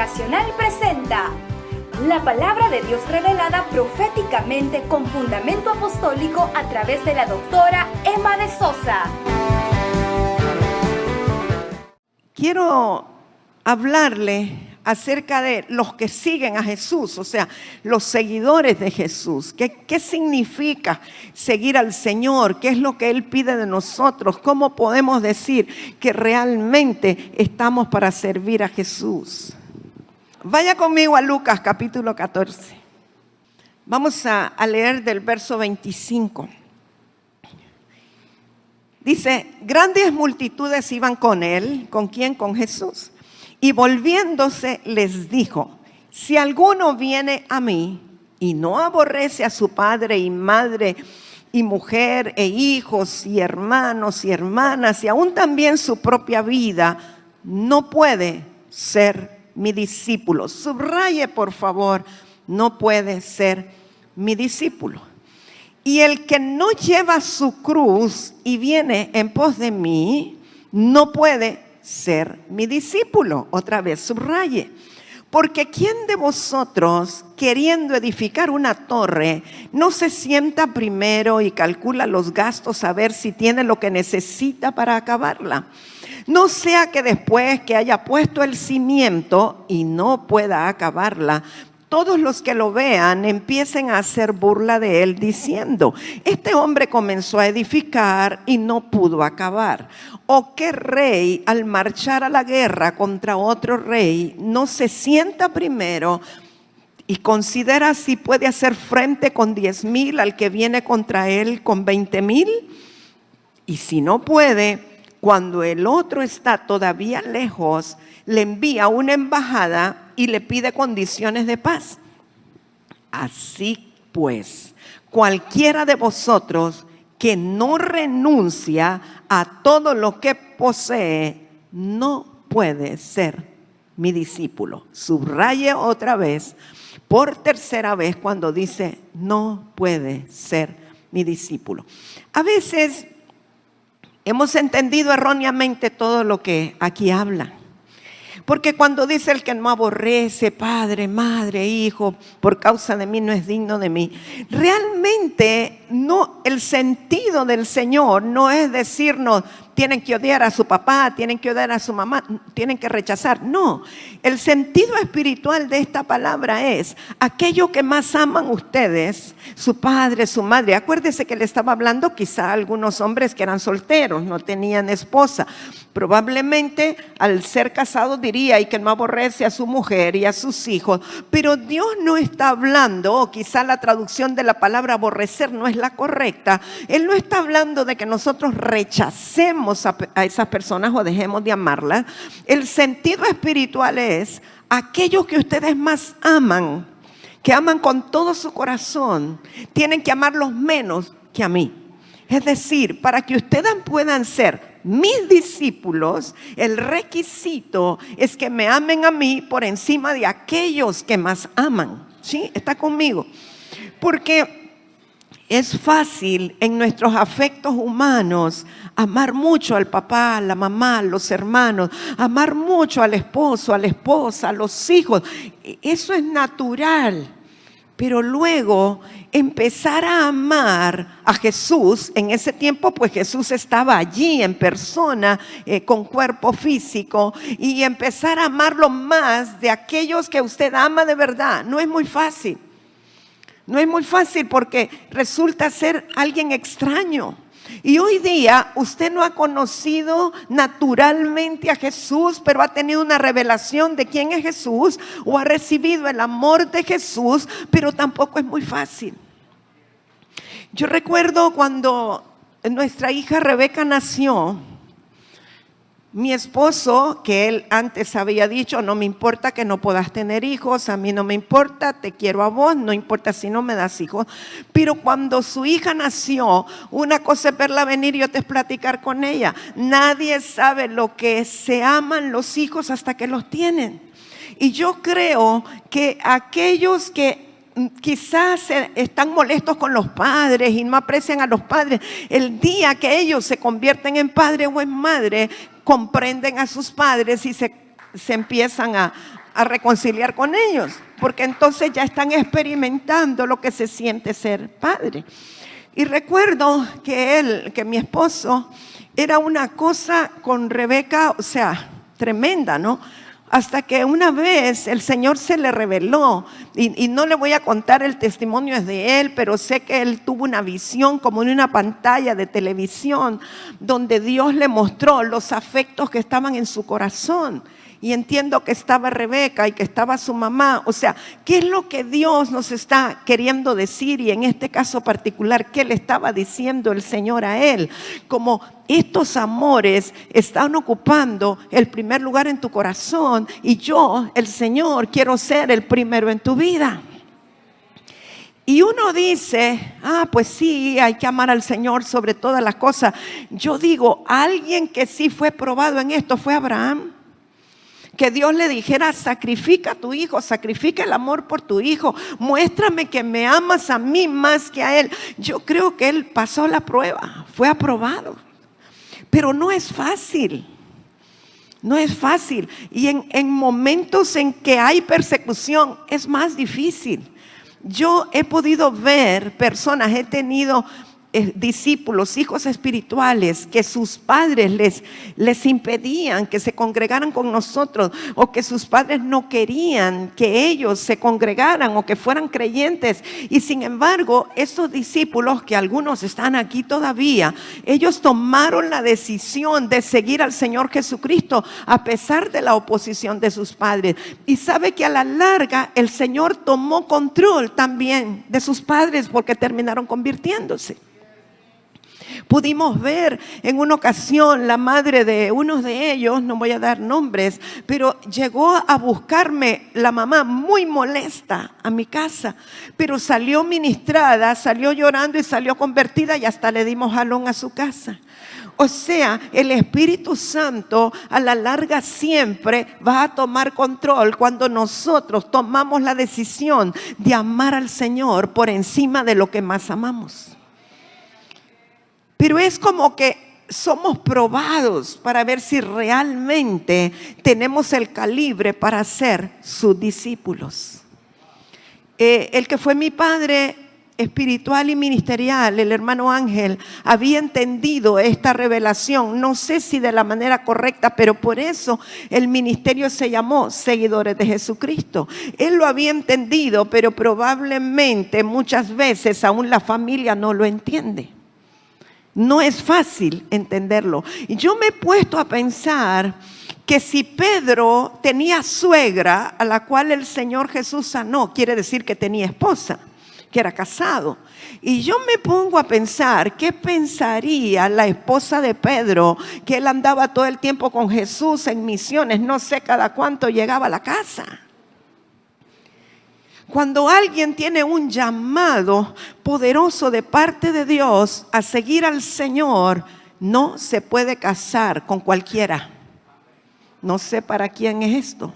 Internacional presenta la palabra de Dios revelada proféticamente con fundamento apostólico a través de la doctora Emma de Sosa. Quiero hablarle acerca de los que siguen a Jesús, o sea, los seguidores de Jesús. ¿Qué significa seguir al Señor? ¿Qué es lo que Él pide de nosotros? ¿Cómo podemos decir que realmente estamos para servir a Jesús? Vaya conmigo a Lucas capítulo 14. Vamos a leer del verso 25. Dice, grandes multitudes iban con Él. ¿Con quién? Con Jesús. Y volviéndose les dijo, si alguno viene a mí y no aborrece a su padre y madre y mujer e hijos y hermanos y hermanas y aún también su propia vida, no puede ser mi discípulo. Subraye, por favor, no puede ser mi discípulo. Y el que no lleva su cruz y viene en pos de mí, no puede ser mi discípulo. Otra vez, subraye. Porque ¿quién de vosotros, queriendo edificar una torre, no se sienta primero y calcula los gastos a ver si tiene lo que necesita para acabarla? No sea que después que haya puesto el cimiento y no pueda acabarla, todos los que lo vean empiecen a hacer burla de él diciendo, este hombre comenzó a edificar y no pudo acabar. ¿O qué rey al marchar a la guerra contra otro rey no se sienta primero y considera si puede hacer frente con 10,000 al que viene contra él con 20,000? Y si no puede, cuando el otro está todavía lejos, le envía una embajada y le pide condiciones de paz. Así pues, cualquiera de vosotros que no renuncia a todo lo que posee, no puede ser mi discípulo. Subraye otra vez, por tercera vez, cuando dice, no puede ser mi discípulo. A veces hemos entendido erróneamente todo lo que aquí habla. Porque cuando dice el que no aborrece padre, madre, hijo, por causa de mí no es digno de mí, realmente no, el sentido del Señor no es decirnos tienen que odiar a su papá, tienen que odiar a su mamá, tienen que rechazar. No, el sentido espiritual de esta palabra es aquello que más aman ustedes, su padre, su madre. Acuérdese que le estaba hablando quizá a algunos hombres que eran solteros, no tenían esposa. Probablemente al ser casado diría y que no aborrece a su mujer y a sus hijos, pero Dios no está hablando, o quizá la traducción de la palabra aborrecer no es la correcta. Él no está hablando de que nosotros rechacemos a esas personas o dejemos de amarlas. El sentido espiritual es aquello que ustedes más aman, que aman con todo su corazón, tienen que amarlos menos que a mí. Es decir, para que ustedes puedan ser mis discípulos, el requisito es que me amen a mí por encima de aquellos que más aman. ¿Sí? ¿Está conmigo? Porque es fácil en nuestros afectos humanos amar mucho al papá, a la mamá, a los hermanos, amar mucho al esposo, a la esposa, a los hijos. Eso es natural. Pero luego empezar a amar a Jesús, en ese tiempo pues Jesús estaba allí en persona, con cuerpo físico, y empezar a amarlo más de aquellos que usted ama de verdad, no es muy fácil. No es muy fácil porque resulta ser alguien extraño. Y hoy día usted no ha conocido naturalmente a Jesús, pero ha tenido una revelación de quién es Jesús o ha recibido el amor de Jesús, pero tampoco es muy fácil. Yo recuerdo cuando nuestra hija Rebeca nació, mi esposo, que él antes había dicho, no me importa que no puedas tener hijos, a mí no me importa, te quiero a vos, no importa si no me das hijos. Pero cuando su hija nació, una cosa es verla venir y otra es platicar con ella. Nadie sabe lo que se aman los hijos hasta que los tienen. Y yo creo que aquellos que quizás están molestos con los padres y no aprecian a los padres, el día que ellos se convierten en padre o en madre, comprenden a sus padres y se empiezan a reconciliar con ellos, porque entonces ya están experimentando lo que se siente ser padre. Y recuerdo que mi esposo era una cosa con Rebeca, o sea, tremenda, ¿no? Hasta que una vez el Señor se le reveló, y no le voy a contar el testimonio es de él, pero sé que él tuvo una visión como en una pantalla de televisión, donde Dios le mostró los afectos que estaban en su corazón. Y entiendo que estaba Rebeca y que estaba su mamá. O sea, ¿qué es lo que Dios nos está queriendo decir? Y en este caso particular, ¿qué le estaba diciendo el Señor a él? Como estos amores están ocupando el primer lugar en tu corazón, y yo, el Señor, quiero ser el primero en tu vida. Y uno dice, pues sí, hay que amar al Señor sobre todas las cosas. Yo digo, alguien que sí fue probado en esto fue Abraham. Que Dios le dijera, sacrifica a tu hijo, sacrifica el amor por tu hijo, muéstrame que me amas a mí más que a él. Yo creo que él pasó la prueba, fue aprobado, pero no es fácil. No es fácil, y en momentos en que hay persecución es más difícil. Yo he podido ver personas, he tenido discípulos, hijos espirituales, que sus padres les impedían que se congregaran con nosotros, o que sus padres no querían que ellos se congregaran o que fueran creyentes. Y sin embargo, estos discípulos, que algunos están aquí todavía, ellos tomaron la decisión de seguir al Señor Jesucristo a pesar de la oposición de sus padres. Y sabe que a la larga el Señor tomó control también de sus padres, porque terminaron convirtiéndose. Pudimos ver en una ocasión la madre de uno de ellos, no voy a dar nombres, pero llegó a buscarme la mamá muy molesta a mi casa, pero salió ministrada, salió llorando y salió convertida, y hasta le dimos jalón a su casa. O sea, el Espíritu Santo a la larga siempre va a tomar control cuando nosotros tomamos la decisión de amar al Señor por encima de lo que más amamos. Pero es como que somos probados para ver si realmente tenemos el calibre para ser sus discípulos. El que fue mi padre espiritual y ministerial, el hermano Ángel, había entendido esta revelación, no sé si de la manera correcta, pero por eso el ministerio se llamó Seguidores de Jesucristo. Él lo había entendido, pero probablemente muchas veces aún la familia no lo entiende. No es fácil entenderlo. Y yo me he puesto a pensar que si Pedro tenía suegra a la cual el Señor Jesús sanó, quiere decir que tenía esposa, que era casado. Y yo me pongo a pensar, ¿qué pensaría la esposa de Pedro? Que él andaba todo el tiempo con Jesús en misiones, no sé cada cuánto llegaba a la casa. Cuando alguien tiene un llamado poderoso de parte de Dios a seguir al Señor, no se puede casar con cualquiera. No sé para quién es esto.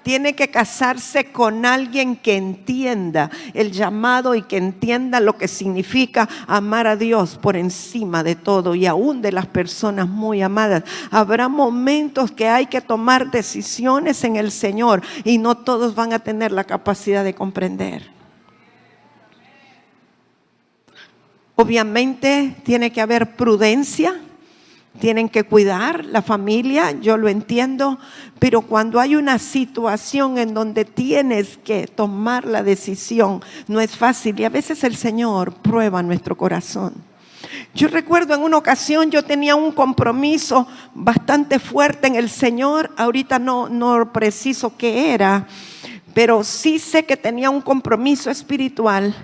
Tiene que casarse con alguien que entienda el llamado y que entienda lo que significa amar a Dios por encima de todo y aún de las personas muy amadas. Habrá momentos que hay que tomar decisiones en el Señor y no todos van a tener la capacidad de comprender. Obviamente tiene que haber prudencia. Tienen que cuidar la familia, yo lo entiendo, pero cuando hay una situación en donde tienes que tomar la decisión, no es fácil, y a veces el Señor prueba nuestro corazón. Yo recuerdo en una ocasión yo tenía un compromiso bastante fuerte en el Señor, ahorita no preciso qué era, pero sí sé que tenía un compromiso espiritual.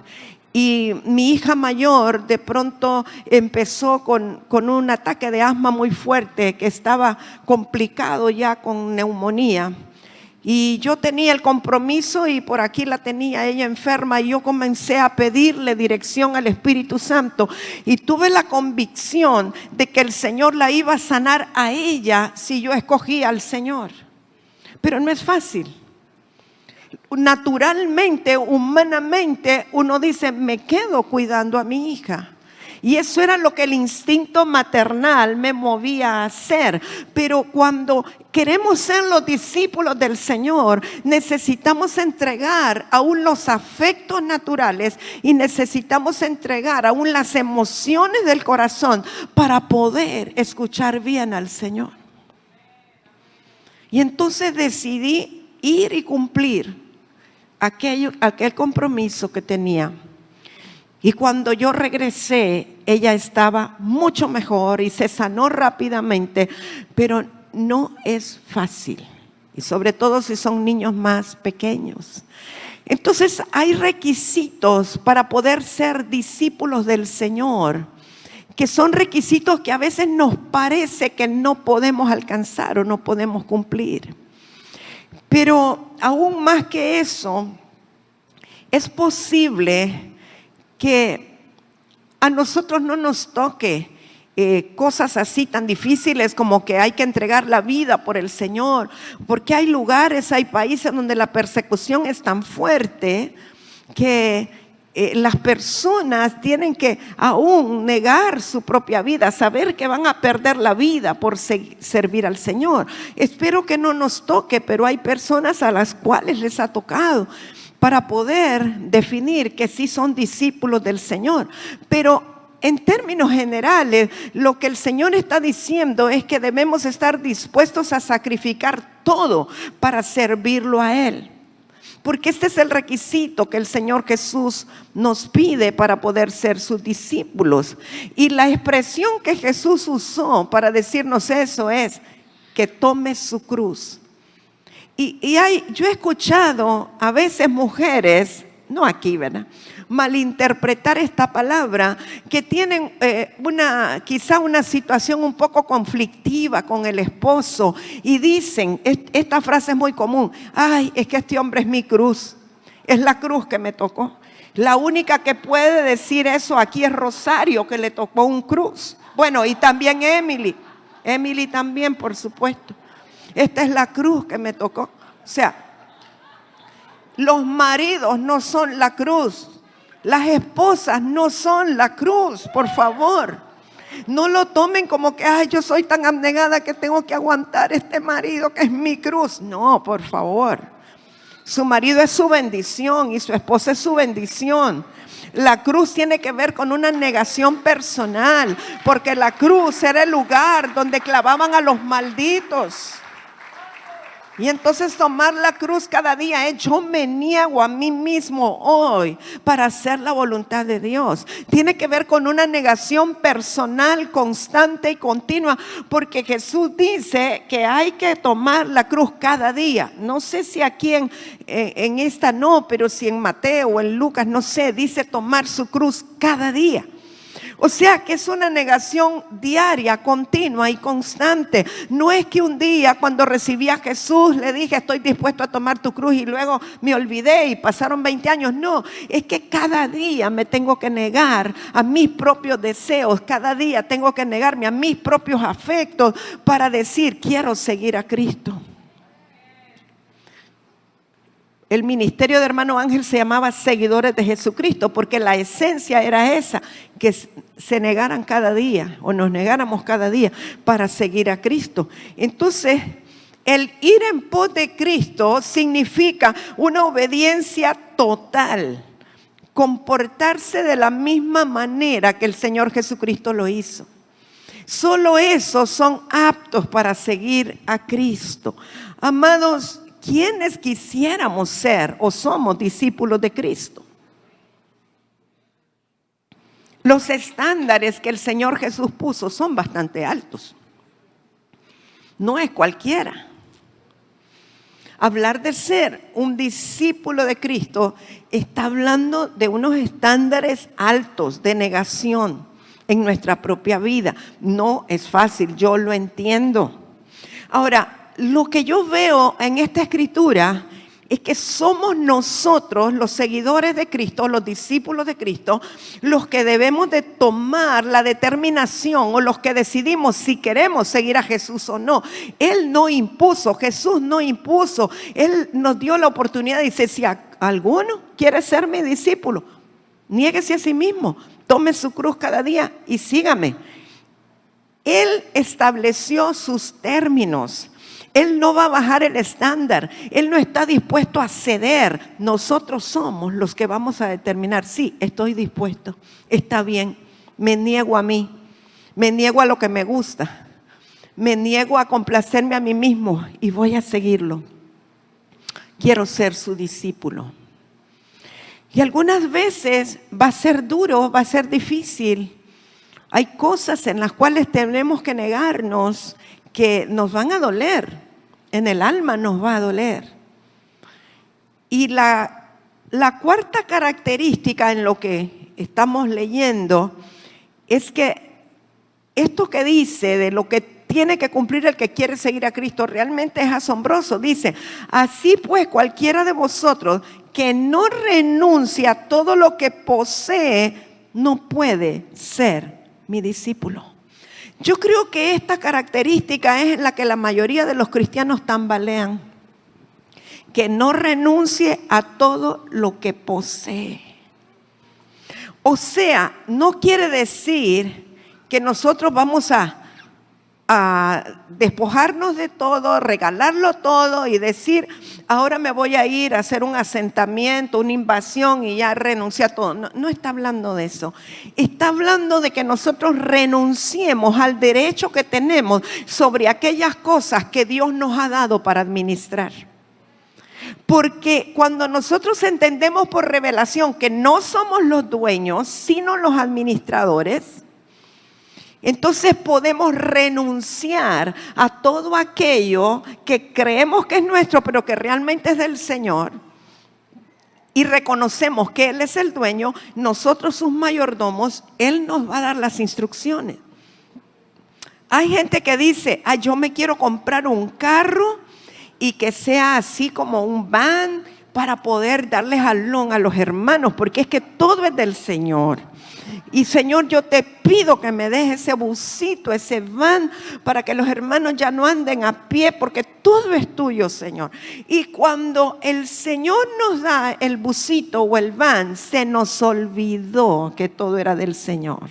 Y mi hija mayor de pronto empezó con un ataque de asma muy fuerte que estaba complicado ya con neumonía. Y yo tenía el compromiso y por aquí la tenía ella enferma y yo comencé a pedirle dirección al Espíritu Santo. Y tuve la convicción de que el Señor la iba a sanar a ella si yo escogía al Señor. Pero no es fácil. Naturalmente, humanamente, uno dice, me quedo cuidando a mi hija. Y eso era lo que el instinto maternal me movía a hacer. Pero cuando queremos ser los discípulos del Señor, necesitamos entregar aún los afectos naturales y necesitamos entregar aún las emociones del corazón para poder escuchar bien al Señor. Y entonces decidí ir y cumplir aquel compromiso que tenía. Y cuando yo regresé, ella estaba mucho mejor y se sanó rápidamente, pero no es fácil, y sobre todo si son niños más pequeños. Entonces hay requisitos para poder ser discípulos del Señor, que son requisitos que a veces nos parece que no podemos alcanzar o no podemos cumplir. Pero aún más que eso, es posible que a nosotros no nos toque cosas así tan difíciles como que hay que entregar la vida por el Señor, porque hay lugares, hay países donde la persecución es tan fuerte que las personas tienen que aún negar su propia vida, saber que van a perder la vida por servir al Señor. Espero que no nos toque, pero hay personas a las cuales les ha tocado, para poder definir que sí son discípulos del Señor. Pero en términos generales, lo que el Señor está diciendo es que debemos estar dispuestos a sacrificar todo para servirlo a Él. Porque este es el requisito que el Señor Jesús nos pide para poder ser sus discípulos. Y la expresión que Jesús usó para decirnos eso es que tome su cruz. Yo he escuchado a veces mujeres, no aquí, ¿verdad?, malinterpretar esta palabra, que tienen quizá una situación un poco conflictiva con el esposo y dicen, esta frase es muy común: ay, es que este hombre es mi cruz, es la cruz que me tocó. La única que puede decir eso aquí es Rosario, que le tocó un cruz. Bueno, y también Emily también, por supuesto. Esta es la cruz que me tocó. O sea, los maridos no son la cruz. Las esposas no son la cruz, por favor. No lo tomen como que, ay, yo soy tan abnegada que tengo que aguantar este marido que es mi cruz. No, por favor. Su marido es su bendición y su esposa es su bendición. La cruz tiene que ver con una negación personal, porque la cruz era el lugar donde clavaban a los malditos. Y entonces tomar la cruz cada día es: yo me niego a mí mismo hoy para hacer la voluntad de Dios. Tiene que ver con una negación personal constante y continua, porque Jesús dice que hay que tomar la cruz cada día. No sé si aquí en esta no, pero si en Mateo o en Lucas, no sé, dice tomar su cruz cada día. O sea que es una negación diaria, continua y constante. No es que un día cuando recibí a Jesús le dije: estoy dispuesto a tomar tu cruz, y luego me olvidé y pasaron 20 años. No, es que cada día me tengo que negar a mis propios deseos. Cada día tengo que negarme a mis propios afectos para decir: quiero seguir a Cristo. El ministerio de hermano Ángel se llamaba Seguidores de Jesucristo, porque la esencia era esa, que se negaran cada día, o nos negáramos cada día para seguir a Cristo. Entonces, el ir en pos de Cristo significa una obediencia total, comportarse de la misma manera que el Señor Jesucristo lo hizo. Solo esos son aptos para seguir a Cristo. Amados, ¿quiénes quisiéramos ser o somos discípulos de Cristo? Los estándares que el Señor Jesús puso son bastante altos. No es cualquiera. Hablar de ser un discípulo de Cristo está hablando de unos estándares altos de negación en nuestra propia vida. No es fácil, yo lo entiendo. Ahora, lo que yo veo en esta escritura es que somos nosotros, los seguidores de Cristo, los discípulos de Cristo, los que debemos de tomar la determinación, o los que decidimos si queremos seguir a Jesús o no. Él no impuso, Jesús no impuso. Él nos dio la oportunidad. Dice: si alguno quiere ser mi discípulo, niéguese a sí mismo, Tome su cruz cada día y sígame. Él estableció sus términos. Él no va a bajar el estándar. Él no está dispuesto a ceder. Nosotros somos los que vamos a determinar. Sí, estoy dispuesto. Está bien. Me niego a mí. Me niego a lo que me gusta. Me niego a complacerme a mí mismo y voy a seguirlo. Quiero ser su discípulo. Y algunas veces va a ser duro, va a ser difícil. Hay cosas en las cuales tenemos que negarnos que nos van a doler. En el alma nos va a doler. Y la cuarta característica en lo que estamos leyendo es que esto que dice de lo que tiene que cumplir el que quiere seguir a Cristo realmente es asombroso. Dice, así pues cualquiera de vosotros que no renuncia a todo lo que posee, no puede ser mi discípulo. Yo creo que esta característica es la que la mayoría de los cristianos tambalean. Que no renuncie a todo lo que posee. O sea, no quiere decir que nosotros vamos a despojarnos de todo, regalarlo todo y decir, ahora me voy a ir a hacer un asentamiento, una invasión y ya renuncié a todo. No está hablando de eso. Está hablando de que nosotros renunciemos al derecho que tenemos sobre aquellas cosas que Dios nos ha dado para administrar. Porque cuando nosotros entendemos por revelación que no somos los dueños, sino los administradores, entonces podemos renunciar a todo aquello que creemos que es nuestro, pero que realmente es del Señor. Y reconocemos que Él es el dueño, nosotros sus mayordomos, Él nos va a dar las instrucciones. Hay gente que dice, yo me quiero comprar un carro y que sea así como un van para poder darle jalón a los hermanos, porque es que todo es del Señor. Y Señor, yo te pido que me des ese busito, ese van, para que los hermanos ya no anden a pie, porque todo es tuyo, Señor. Y cuando el Señor nos da el busito o el van, se nos olvidó que todo era del Señor.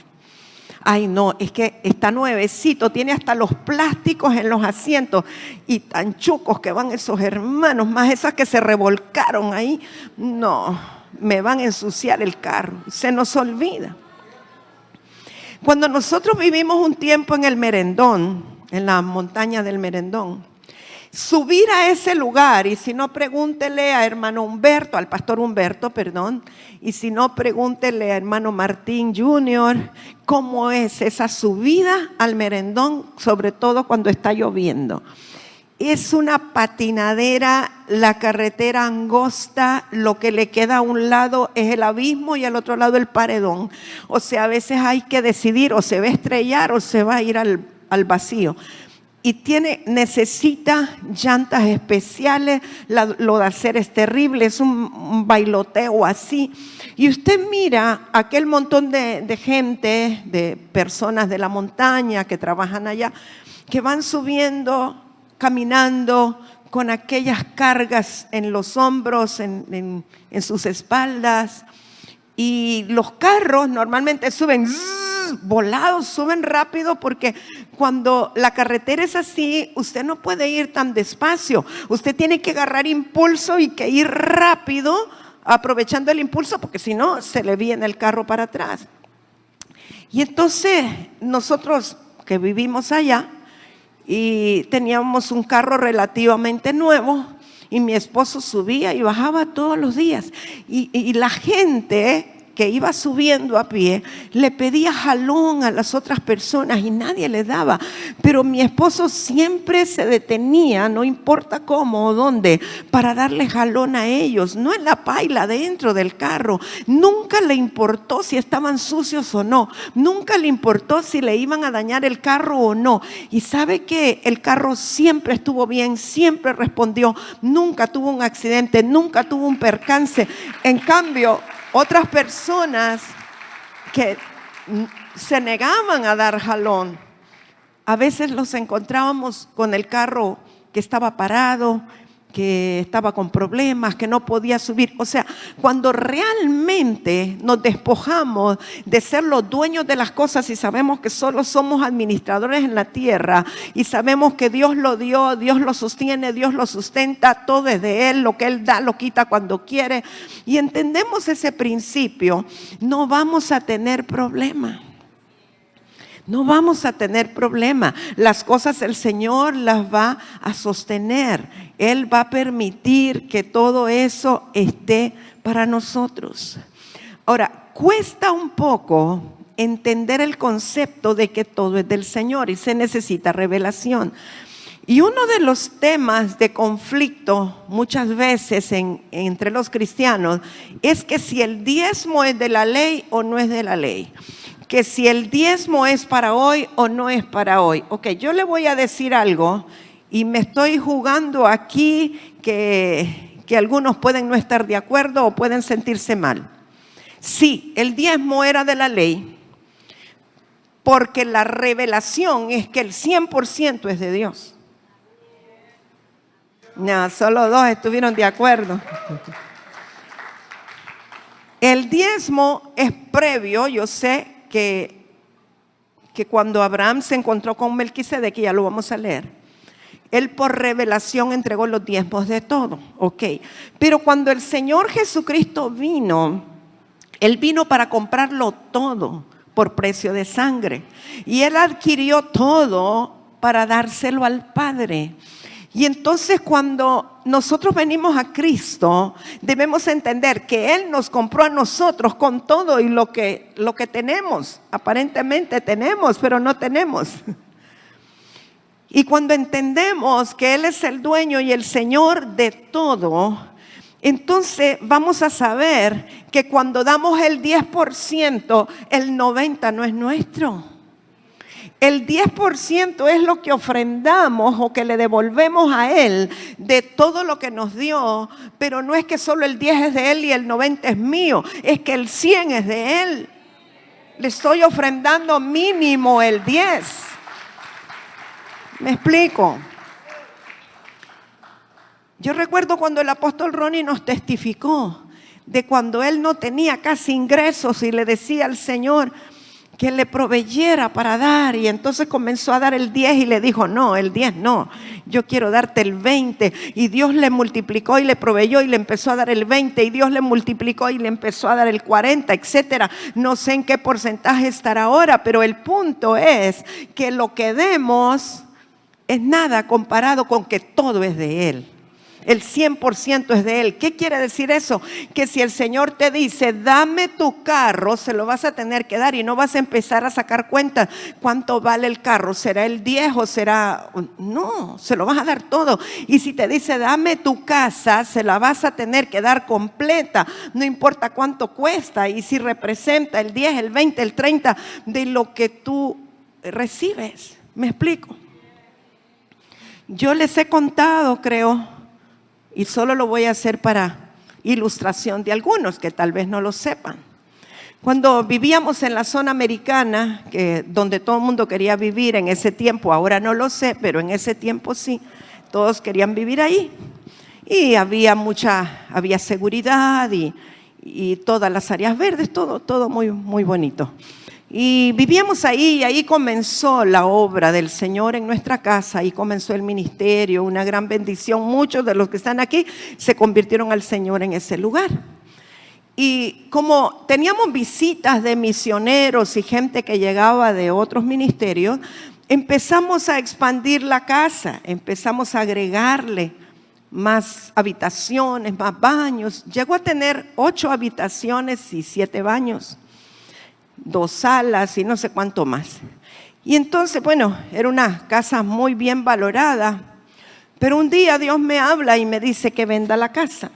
Ay, no, es que está nuevecito, tiene hasta los plásticos en los asientos y tan chucos que van esos hermanos, más esas que se revolcaron ahí. No, me van a ensuciar el carro. Se nos olvida. Cuando nosotros vivimos un tiempo en el Merendón, en la montaña del Merendón, subir a ese lugar, y si no pregúntele a hermano Humberto, al pastor Humberto, perdón, y si no pregúntele a hermano Martín Jr., cómo es esa subida al Merendón, sobre todo cuando está lloviendo. Es una patinadera, la carretera angosta, lo que le queda a un lado es el abismo y al otro lado el paredón. O sea, a veces hay que decidir o se va a estrellar o se va a ir al vacío. Y necesita llantas especiales, lo de hacer es terrible, es un bailoteo así. Y usted mira aquel montón de gente, de personas de la montaña que trabajan allá, que van subiendo, caminando con aquellas cargas en los hombros, en sus espaldas. Y los carros normalmente suben volados, suben rápido, porque cuando la carretera es así, usted no puede ir tan despacio. Usted tiene que agarrar impulso y que ir rápido, aprovechando el impulso, porque si no, se le viene el carro para atrás. Y entonces, nosotros que vivimos allá, y teníamos un carro relativamente nuevo, y mi esposo subía y bajaba todos los días. Y la gente que iba subiendo a pie le pedía jalón a las otras personas y nadie le daba. Pero mi esposo siempre se detenía, no importa cómo o dónde, para darle jalón a ellos. No en la paila, dentro del carro. Nunca le importó si estaban sucios o no. Nunca le importó si le iban a dañar el carro o no. Y sabe que el carro siempre estuvo bien, siempre respondió. Nunca tuvo un accidente, nunca tuvo un percance. En cambio, otras personas que se negaban a dar jalón, a veces los encontrábamos con el carro que estaba parado, que estaba con problemas, que no podía subir. O sea, cuando realmente nos despojamos de ser los dueños de las cosas y sabemos que solo somos administradores en la tierra y sabemos que Dios lo dio, Dios lo sostiene, Dios lo sustenta, todo es de Él, lo que Él da lo quita cuando quiere, y entendemos ese principio, no vamos a tener problema. No vamos a tener problema. Las cosas el Señor las va a sostener. Él va a permitir que todo eso esté para nosotros. Ahora, cuesta un poco entender el concepto de que todo es del Señor y se necesita revelación. Y uno de los temas de conflicto muchas veces entre los cristianos es que si el diezmo es de la ley o no es de la ley. Que si el diezmo es para hoy o no es para hoy. Ok, yo le voy a decir algo y me estoy jugando aquí que algunos pueden no estar de acuerdo o pueden sentirse mal. Sí, el diezmo era de la ley porque la revelación es que el 100% es de Dios. No, solo 2 estuvieron de acuerdo. El diezmo es previo, yo sé que cuando Abraham se encontró con Melquisedec, ya lo vamos a leer, él por revelación entregó los diezmos de todo, ok. Pero cuando el Señor Jesucristo vino, Él vino para comprarlo todo por precio de sangre. Y Él adquirió todo para dárselo al Padre. Y entonces cuando nosotros venimos a Cristo, debemos entender que Él nos compró a nosotros con todo y lo que tenemos. Aparentemente tenemos, pero no tenemos. Y cuando entendemos que Él es el dueño y el Señor de todo, entonces vamos a saber que cuando damos el 10%, el 90% no es nuestro. El 10% es lo que ofrendamos o que le devolvemos a Él de todo lo que nos dio, pero no es que solo el 10 es de Él y el 90 es mío, es que el 100 es de Él. Le estoy ofrendando mínimo el 10. ¿Me explico? Yo recuerdo cuando el apóstol Ronnie nos testificó de cuando él no tenía casi ingresos y le decía al Señor que le proveyera para dar, y entonces comenzó a dar el 10 y le dijo, no, el 10 no, yo quiero darte el 20, y Dios le multiplicó y le proveyó y le empezó a dar el 20, y Dios le multiplicó y le empezó a dar el 40, etcétera. No sé en qué porcentaje estará ahora, pero el punto es que lo que demos es nada comparado con que todo es de Él. El 100% es de Él. ¿Qué quiere decir eso? Que si el Señor te dice, dame tu carro, se lo vas a tener que dar y no vas a empezar a sacar cuentas. ¿Cuánto vale el carro? ¿Será el 10 o será...? No, se lo vas a dar todo. Y si te dice, dame tu casa, se la vas a tener que dar completa. No importa cuánto cuesta y si representa el 10, el 20, el 30 de lo que tú recibes. ¿Me explico? Yo les he contado, creo, y solo lo voy a hacer para ilustración de algunos que tal vez no lo sepan. Cuando vivíamos en la zona americana, donde todo el mundo quería vivir en ese tiempo, ahora no lo sé, pero en ese tiempo sí, todos querían vivir ahí. Y había seguridad y todas las áreas verdes, todo muy, muy bonito. Y vivíamos ahí y ahí comenzó la obra del Señor en nuestra casa, ahí comenzó el ministerio, una gran bendición. Muchos de los que están aquí se convirtieron al Señor en ese lugar. Y como teníamos visitas de misioneros y gente que llegaba de otros ministerios, empezamos a expandir la casa, empezamos a agregarle más habitaciones, más baños. Llegó a tener 8 habitaciones y 7 baños. 2 salas y no sé cuánto más. Y entonces, bueno, era una casa muy bien valorada, pero un día Dios me habla y me dice que venda la casa.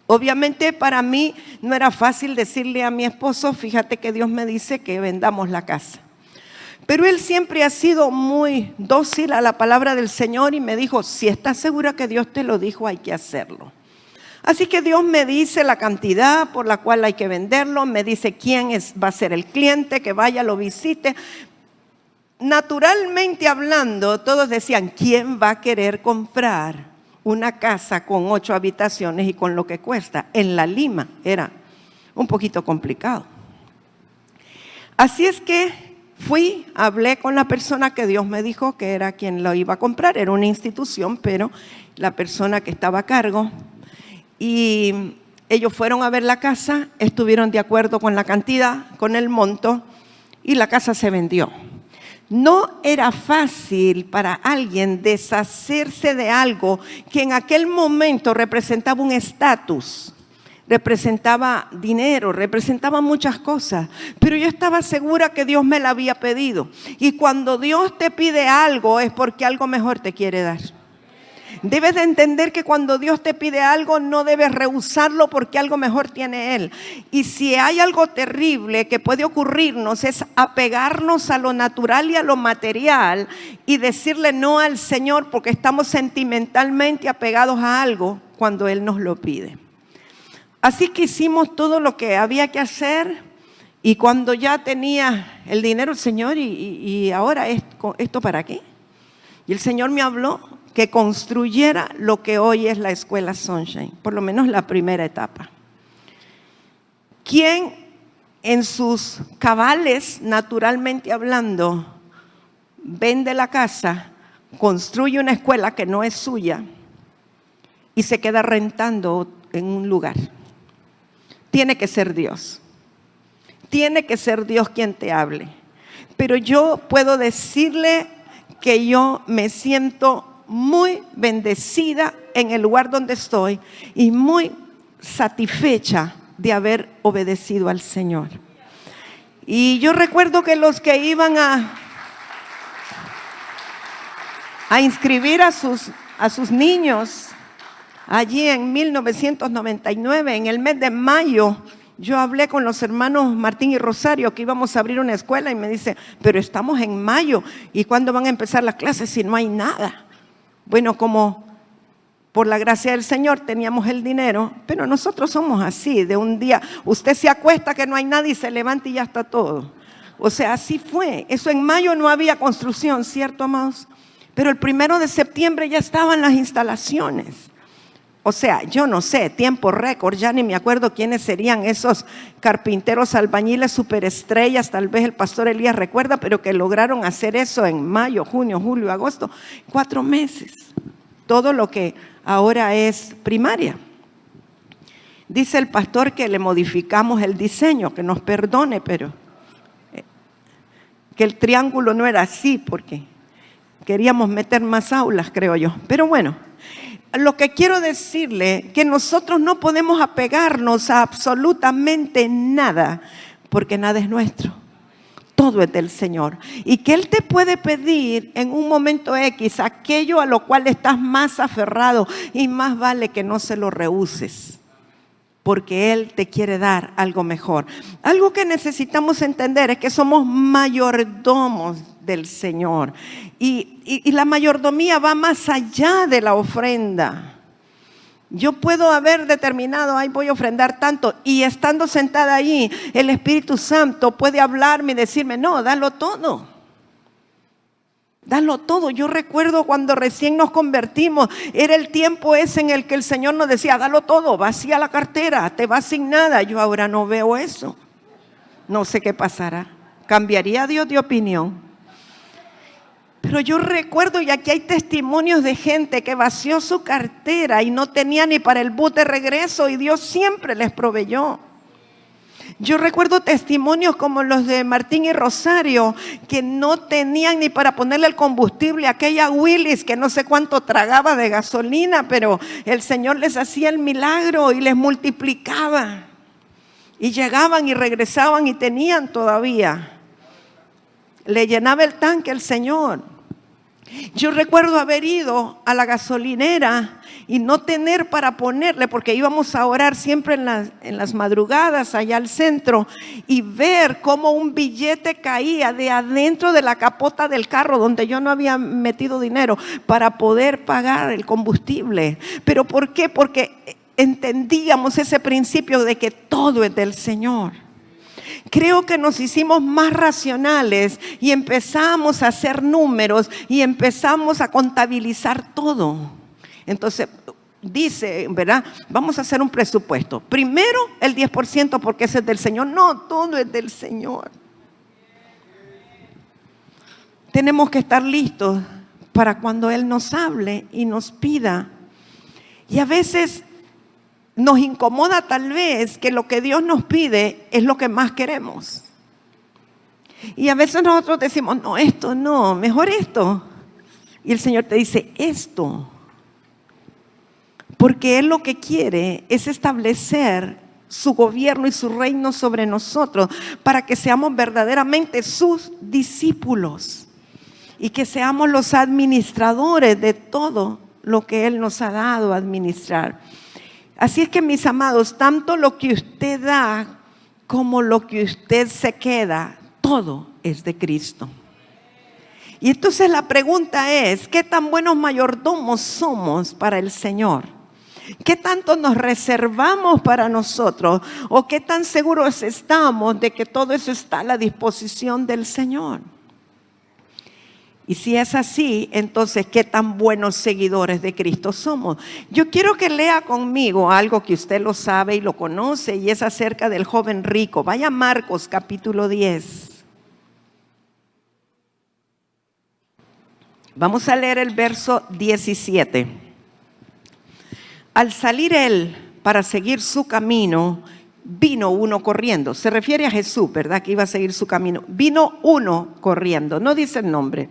Obviamente para mí no era fácil decirle a mi esposo, fíjate que Dios me dice que vendamos la casa. Pero él siempre ha sido muy dócil a la palabra del Señor y me dijo, si estás segura que Dios te lo dijo, hay que hacerlo. Así que Dios me dice la cantidad por la cual hay que venderlo, me dice quién va a ser el cliente, que vaya, lo visite. Naturalmente hablando, todos decían, ¿quién va a querer comprar una casa con 8 habitaciones y con lo que cuesta. En La Lima era un poquito complicado. Así es que hablé con la persona que Dios me dijo que era quien lo iba a comprar. Era una institución, pero la persona que estaba a cargo. Y ellos fueron a ver la casa, estuvieron de acuerdo con la cantidad, con el monto, y la casa se vendió. No era fácil para alguien deshacerse de algo que en aquel momento representaba un estatus, representaba dinero, representaba muchas cosas, pero yo estaba segura que Dios me la había pedido. Y cuando Dios te pide algo es porque algo mejor te quiere dar. Debes de entender que cuando Dios te pide algo no debes rehusarlo porque algo mejor tiene Él. Y si hay algo terrible que puede ocurrirnos es apegarnos a lo natural y a lo material y decirle no al Señor porque estamos sentimentalmente apegados a algo cuando Él nos lo pide. Así que hicimos todo lo que había que hacer y cuando ya tenía el dinero el Señor y ahora ¿esto para qué? Y el Señor me habló que construyera lo que hoy es la escuela Sunshine, por lo menos la primera etapa. ¿Quién en sus cabales, naturalmente hablando, vende la casa, construye una escuela que no es suya y se queda rentando en un lugar? Tiene que ser Dios. Tiene que ser Dios quien te hable. Pero yo puedo decirle que yo me siento muy bendecida en el lugar donde estoy y muy satisfecha de haber obedecido al Señor. Y yo recuerdo que los que iban a inscribir a sus niños allí en 1999, en el mes de mayo, yo hablé con los hermanos Martín y Rosario que íbamos a abrir una escuela y me dice, pero estamos en mayo, ¿y cuándo van a empezar las clases si no hay nada? Bueno, como por la gracia del Señor teníamos el dinero, pero nosotros somos así, de un día, usted se acuesta que no hay nada y se levanta y ya está todo. O sea, así fue. Eso en mayo no había construcción, ¿cierto, amados? Pero el 1 de septiembre ya estaban las instalaciones. O sea, yo no sé, tiempo récord, ya ni me acuerdo quiénes serían esos carpinteros albañiles superestrellas, tal vez el pastor Elías recuerda, pero que lograron hacer eso en mayo, junio, julio, agosto, 4 meses. Todo lo que ahora es primaria. Dice el pastor que le modificamos el diseño, que nos perdone, pero que el triángulo no era así porque queríamos meter más aulas, creo yo. Pero bueno. Lo que quiero decirle que nosotros no podemos apegarnos a absolutamente nada, porque nada es nuestro. Todo es del Señor. Y que Él te puede pedir en un momento X aquello a lo cual estás más aferrado y más vale que no se lo rehuses, porque Él te quiere dar algo mejor. Algo que necesitamos entender es que somos mayordomos del Señor. Y la mayordomía va más allá de la ofrenda. Yo puedo haber determinado, ay, voy a ofrendar tanto, y estando sentada allí, el Espíritu Santo puede hablarme y decirme, no, dalo todo. Dalo todo. Yo recuerdo cuando recién nos convertimos, era el tiempo ese en el que el Señor nos decía, dalo todo, vacía la cartera, te vas sin nada. Yo ahora no veo eso. No sé qué pasará. ¿Cambiaría Dios de opinión? Pero yo recuerdo, y aquí hay testimonios de gente que vació su cartera y no tenía ni para el bus de regreso y Dios siempre les proveyó. Yo recuerdo testimonios como los de Martín y Rosario que no tenían ni para ponerle el combustible a aquella Willis que no sé cuánto tragaba de gasolina, pero el Señor les hacía el milagro y les multiplicaba. Y llegaban y regresaban y tenían todavía. Le llenaba el tanque el Señor. Yo recuerdo haber ido a la gasolinera y no tener para ponerle, porque íbamos a orar siempre en las madrugadas allá al centro, y ver cómo un billete caía de adentro de la capota del carro donde yo no había metido dinero para poder pagar el combustible. ¿Pero por qué? Porque entendíamos ese principio de que todo es del Señor. Creo que nos hicimos más racionales y empezamos a hacer números y empezamos a contabilizar todo. Entonces dice, ¿verdad? Vamos a hacer un presupuesto. Primero el 10% porque ese es del Señor. No, todo es del Señor. Tenemos que estar listos para cuando Él nos hable y nos pida. Y a veces nos incomoda tal vez que lo que Dios nos pide es lo que más queremos. Y a veces nosotros decimos, no, esto no, mejor esto. Y el Señor te dice, esto. Porque Él lo que quiere es establecer su gobierno y su reino sobre nosotros para que seamos verdaderamente sus discípulos y que seamos los administradores de todo lo que Él nos ha dado a administrar. Así es que, mis amados, tanto lo que usted da como lo que usted se queda, todo es de Cristo. Y entonces la pregunta es, ¿qué tan buenos mayordomos somos para el Señor? ¿Qué tanto nos reservamos para nosotros? ¿O qué tan seguros estamos de que todo eso está a la disposición del Señor? Y si es así, entonces, ¿qué tan buenos seguidores de Cristo somos? Yo quiero que lea conmigo algo que usted lo sabe y lo conoce, y es acerca del joven rico. Vaya a Marcos capítulo 10. Vamos a leer el verso 17. Al salir él para seguir su camino, vino uno corriendo. Se refiere a Jesús, ¿verdad? Que iba a seguir su camino. Vino uno corriendo, no dice el nombre.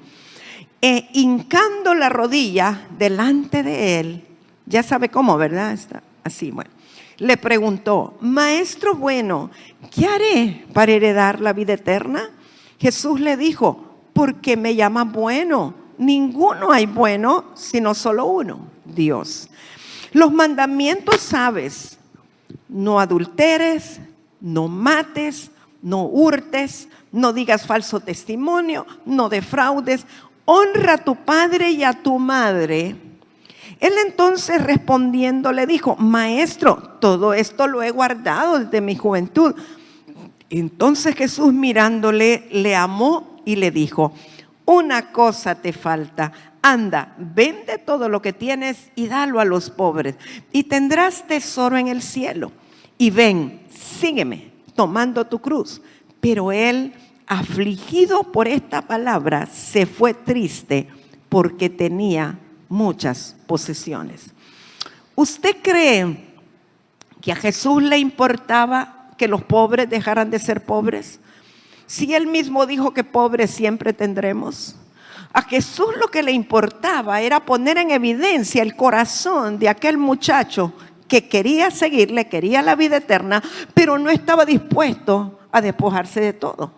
Hincando la rodilla delante de él, ya sabe cómo, ¿verdad? Está así, bueno. Le preguntó, maestro bueno, ¿qué haré para heredar la vida eterna? Jesús le dijo, ¿por qué me llamas bueno? Ninguno hay bueno, sino solo uno, Dios. Los mandamientos sabes, no adulteres, no mates, no hurtes, no digas falso testimonio, no defraudes, honra a tu padre y a tu madre. Él entonces respondiendo le dijo, maestro, todo esto lo he guardado desde mi juventud. Entonces Jesús mirándole, le amó y le dijo, una cosa te falta, anda, vende todo lo que tienes y dalo a los pobres y tendrás tesoro en el cielo. Y ven, sígueme, tomando tu cruz. Pero él, afligido por esta palabra, se fue triste porque tenía muchas posesiones. ¿Usted cree que a Jesús le importaba que los pobres dejaran de ser pobres? Si él mismo dijo que pobres siempre tendremos. A Jesús lo que le importaba era poner en evidencia el corazón de aquel muchacho que quería seguirle, quería la vida eterna, pero no estaba dispuesto a despojarse de todo.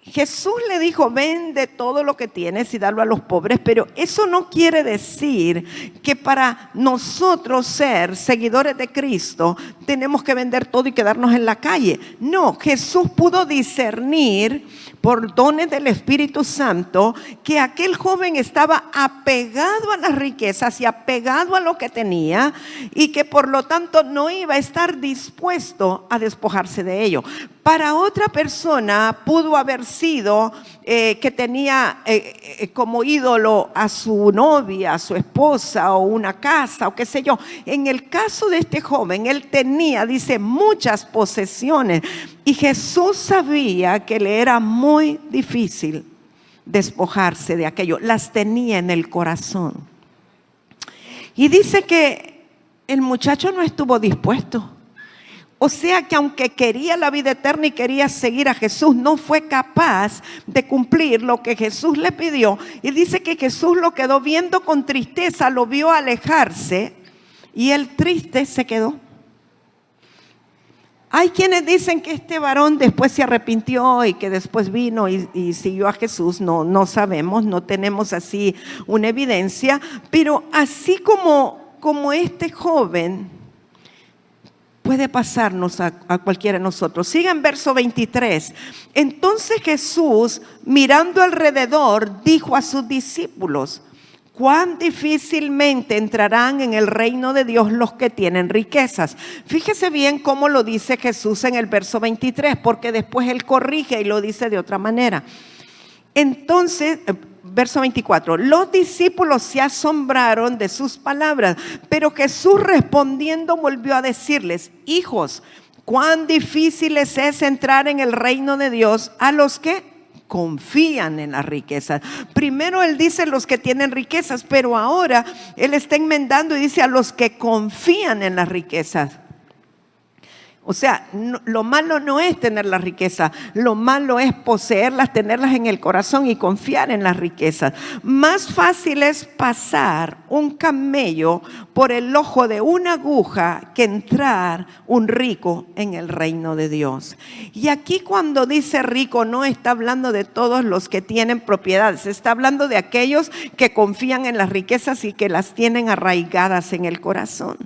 Jesús le dijo, vende todo lo que tienes y dalo a los pobres, pero eso no quiere decir que para nosotros ser seguidores de Cristo tenemos que vender todo y quedarnos en la calle. No, Jesús pudo discernir por dones del Espíritu Santo que aquel joven estaba apegado a las riquezas y apegado a lo que tenía y que por lo tanto no iba a estar dispuesto a despojarse de ello. Para otra persona pudo haber sido que tenía como ídolo a su novia, a su esposa o una casa o qué sé yo. En el caso de este joven, él tenía, dice, muchas posesiones y Jesús sabía que le era muy difícil despojarse de aquello. Las tenía en el corazón. Y dice que el muchacho no estuvo dispuesto. O sea que aunque quería la vida eterna y quería seguir a Jesús, no fue capaz de cumplir lo que Jesús le pidió. Y dice que Jesús lo quedó viendo con tristeza, lo vio alejarse y él triste se quedó. Hay quienes dicen que este varón después se arrepintió y que después vino y siguió a Jesús. No sabemos, no tenemos así una evidencia. Pero así como este joven, puede pasarnos a cualquiera de nosotros. Siga en verso 23. Entonces Jesús, mirando alrededor, dijo a sus discípulos, cuán difícilmente entrarán en el reino de Dios los que tienen riquezas. Fíjese bien cómo lo dice Jesús en el verso 23, porque después él corrige y lo dice de otra manera. Entonces, verso 24. Los discípulos se asombraron de sus palabras, pero Jesús respondiendo volvió a decirles: hijos, cuán difícil les es entrar en el reino de Dios a los que confían en las riquezas. Primero él dice los que tienen riquezas, pero ahora él está enmendando y dice a los que confían en las riquezas. O sea, lo malo no es tener la riqueza, lo malo es poseerlas, tenerlas en el corazón y confiar en las riquezas. Más fácil es pasar un camello por el ojo de una aguja que entrar un rico en el reino de Dios. Y aquí cuando dice rico no está hablando de todos los que tienen propiedades, está hablando de aquellos que confían en las riquezas y que las tienen arraigadas en el corazón.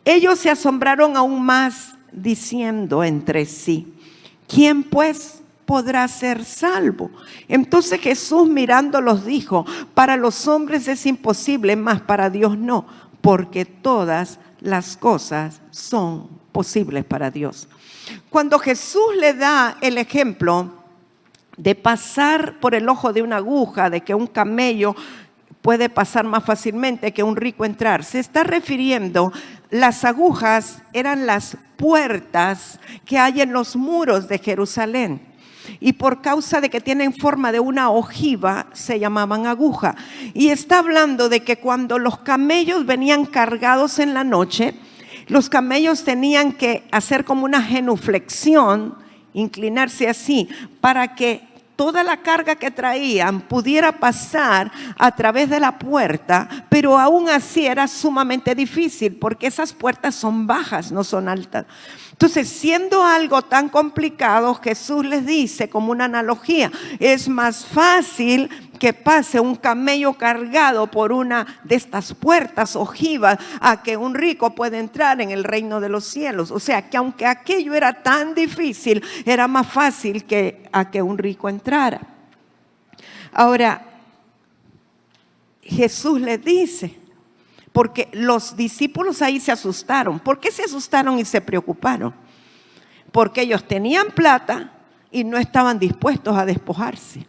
Ellos se asombraron aún más, diciendo entre sí: ¿quién pues podrá ser salvo? Entonces Jesús mirándolos dijo: para los hombres es imposible, mas para Dios no, porque todas las cosas son posibles para Dios. Cuando Jesús le da el ejemplo de pasar por el ojo de una aguja, de que un camello puede pasar más fácilmente que un rico entrar, se está refiriendo, las agujas eran las puertas que hay en los muros de Jerusalén. Y por causa de que tienen forma de una ojiva, se llamaban aguja. Y está hablando de que cuando los camellos venían cargados en la noche, los camellos tenían que hacer como una genuflexión, inclinarse así, para que toda la carga que traían pudiera pasar a través de la puerta, pero aún así era sumamente difícil porque esas puertas son bajas, no son altas. Entonces, siendo algo tan complicado, Jesús les dice como una analogía: es más fácil que pase un camello cargado por una de estas puertas ojivas a que un rico pueda entrar en el reino de los cielos. O sea, que aunque aquello era tan difícil, era más fácil a que un rico entrara. Ahora, Jesús les dice, porque los discípulos ahí se asustaron. ¿Por qué se asustaron y se preocuparon? Porque ellos tenían plata y no estaban dispuestos a despojarse.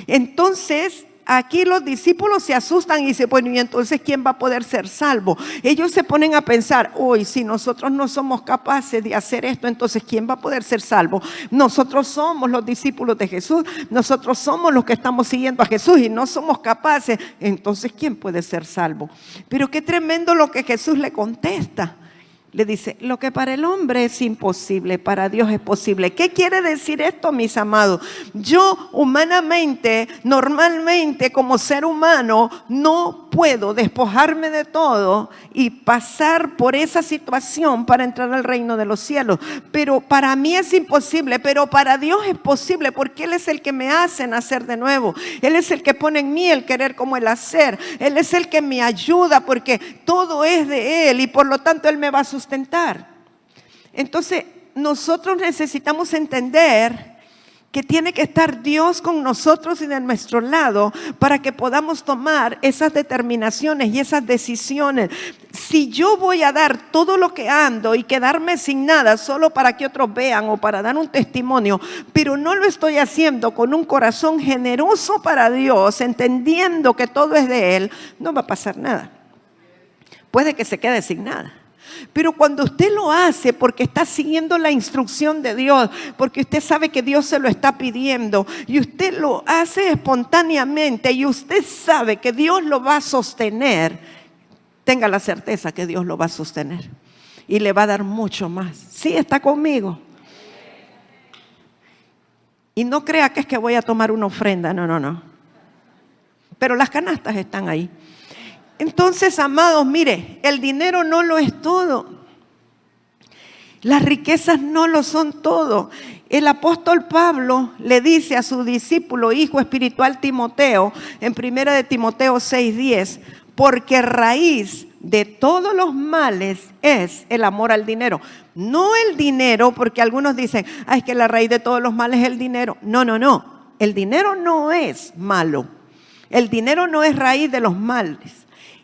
Entonces, aquí los discípulos se asustan y dicen: bueno, ¿y entonces quién va a poder ser salvo? Ellos se ponen a pensar: hoy, si nosotros no somos capaces de hacer esto, entonces ¿quién va a poder ser salvo? Nosotros somos los discípulos de Jesús, nosotros somos los que estamos siguiendo a Jesús y no somos capaces, entonces ¿quién puede ser salvo? Pero qué tremendo lo que Jesús le contesta. Le dice: lo que para el hombre es imposible, para Dios es posible. ¿Qué quiere decir esto, mis amados? Yo humanamente, normalmente como ser humano, no puedo despojarme de todo y pasar por esa situación para entrar al reino de los cielos. Pero para mí es imposible, pero para Dios es posible, porque Él es el que me hace nacer de nuevo. Él es el que pone en mí el querer como el hacer. Él es el que me ayuda, porque todo es de Él y por lo tanto Él me va a sustentar. Entonces nosotros necesitamos entender que tiene que estar Dios con nosotros y de nuestro lado para que podamos tomar esas determinaciones y esas decisiones. Si yo voy a dar todo lo que ando y quedarme sin nada solo para que otros vean o para dar un testimonio, pero no lo estoy haciendo con un corazón generoso para Dios, entendiendo que todo es de Él, no va a pasar nada. Puede que se quede sin nada. Pero cuando usted lo hace porque está siguiendo la instrucción de Dios, porque usted sabe que Dios se lo está pidiendo y usted lo hace espontáneamente y usted sabe que Dios lo va a sostener, tenga la certeza que Dios lo va a sostener y le va a dar mucho más. ¿Sí está conmigo? Y no crea que es que voy a tomar una ofrenda, no. Pero las canastas están ahí. Entonces, amados, mire, el dinero no lo es todo. Las riquezas no lo son todo. El apóstol Pablo le dice a su discípulo, hijo espiritual Timoteo, en 1 de Timoteo 6:10, porque raíz de todos los males es el amor al dinero. No el dinero, porque algunos dicen, es que la raíz de todos los males es el dinero. No. El dinero no es malo. El dinero no es raíz de los males.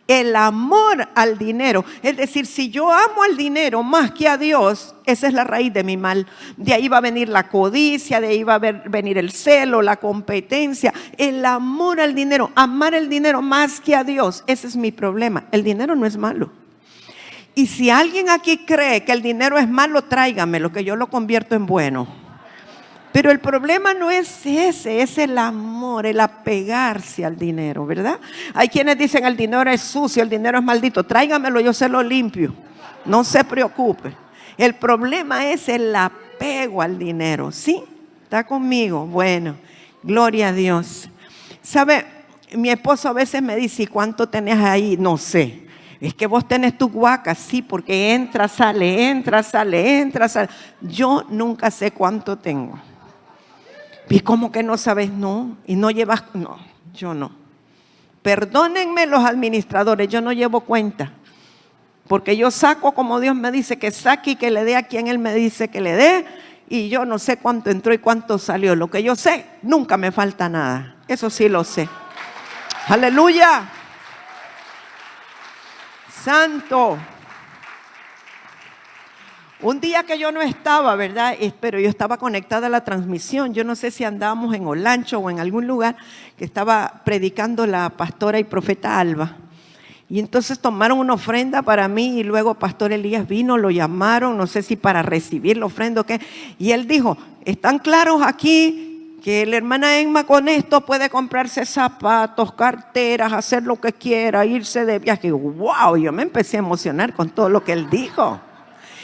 el amor al dinero. Es decir, si yo amo al dinero más que a Dios, esa es la raíz de mi mal. De ahí va a venir la codicia, de ahí va a venir el celo, la competencia, el amor al dinero, amar el dinero más que a Dios. Ese es mi problema. El dinero no es malo. Y si alguien aquí cree que el dinero es malo, tráigamelo, que yo lo convierto en bueno. Pero el problema no es ese, es el amor, el apegarse al dinero, ¿verdad? Hay quienes dicen el dinero es sucio, el dinero es maldito. Tráigamelo, yo se lo limpio. No se preocupe. El problema es el apego al dinero, ¿sí? ¿Está conmigo? Bueno, gloria a Dios. ¿Sabe? Mi esposo a veces me dice, ¿y cuánto tenés ahí? No sé. Es que vos tenés tu guaca, sí, porque entra, sale, entra, sale, entra, sale. Yo nunca sé cuánto tengo. ¿Y cómo que no sabes? No, y no llevas, no, yo no. Perdónenme los administradores, yo no llevo cuenta. Porque yo saco como Dios me dice que saque y que le dé a quien Él me dice que le dé. Y yo no sé cuánto entró y cuánto salió. Lo que yo sé, nunca me falta nada. Eso sí lo sé. ¡Aleluya! Santo. Un día que yo no estaba, ¿verdad? Pero yo estaba conectada a la transmisión. Yo no sé si andábamos en Olancho o en algún lugar que estaba predicando la pastora y profeta Alba. Y entonces tomaron una ofrenda para mí y luego Pastor Elías vino, lo llamaron, no sé si para recibir la ofrenda o qué. Y él dijo, ¿están claros aquí que la hermana Emma con esto puede comprarse zapatos, carteras, hacer lo que quiera, irse de viaje? ¡Wow! Yo me empecé a emocionar con todo lo que él dijo.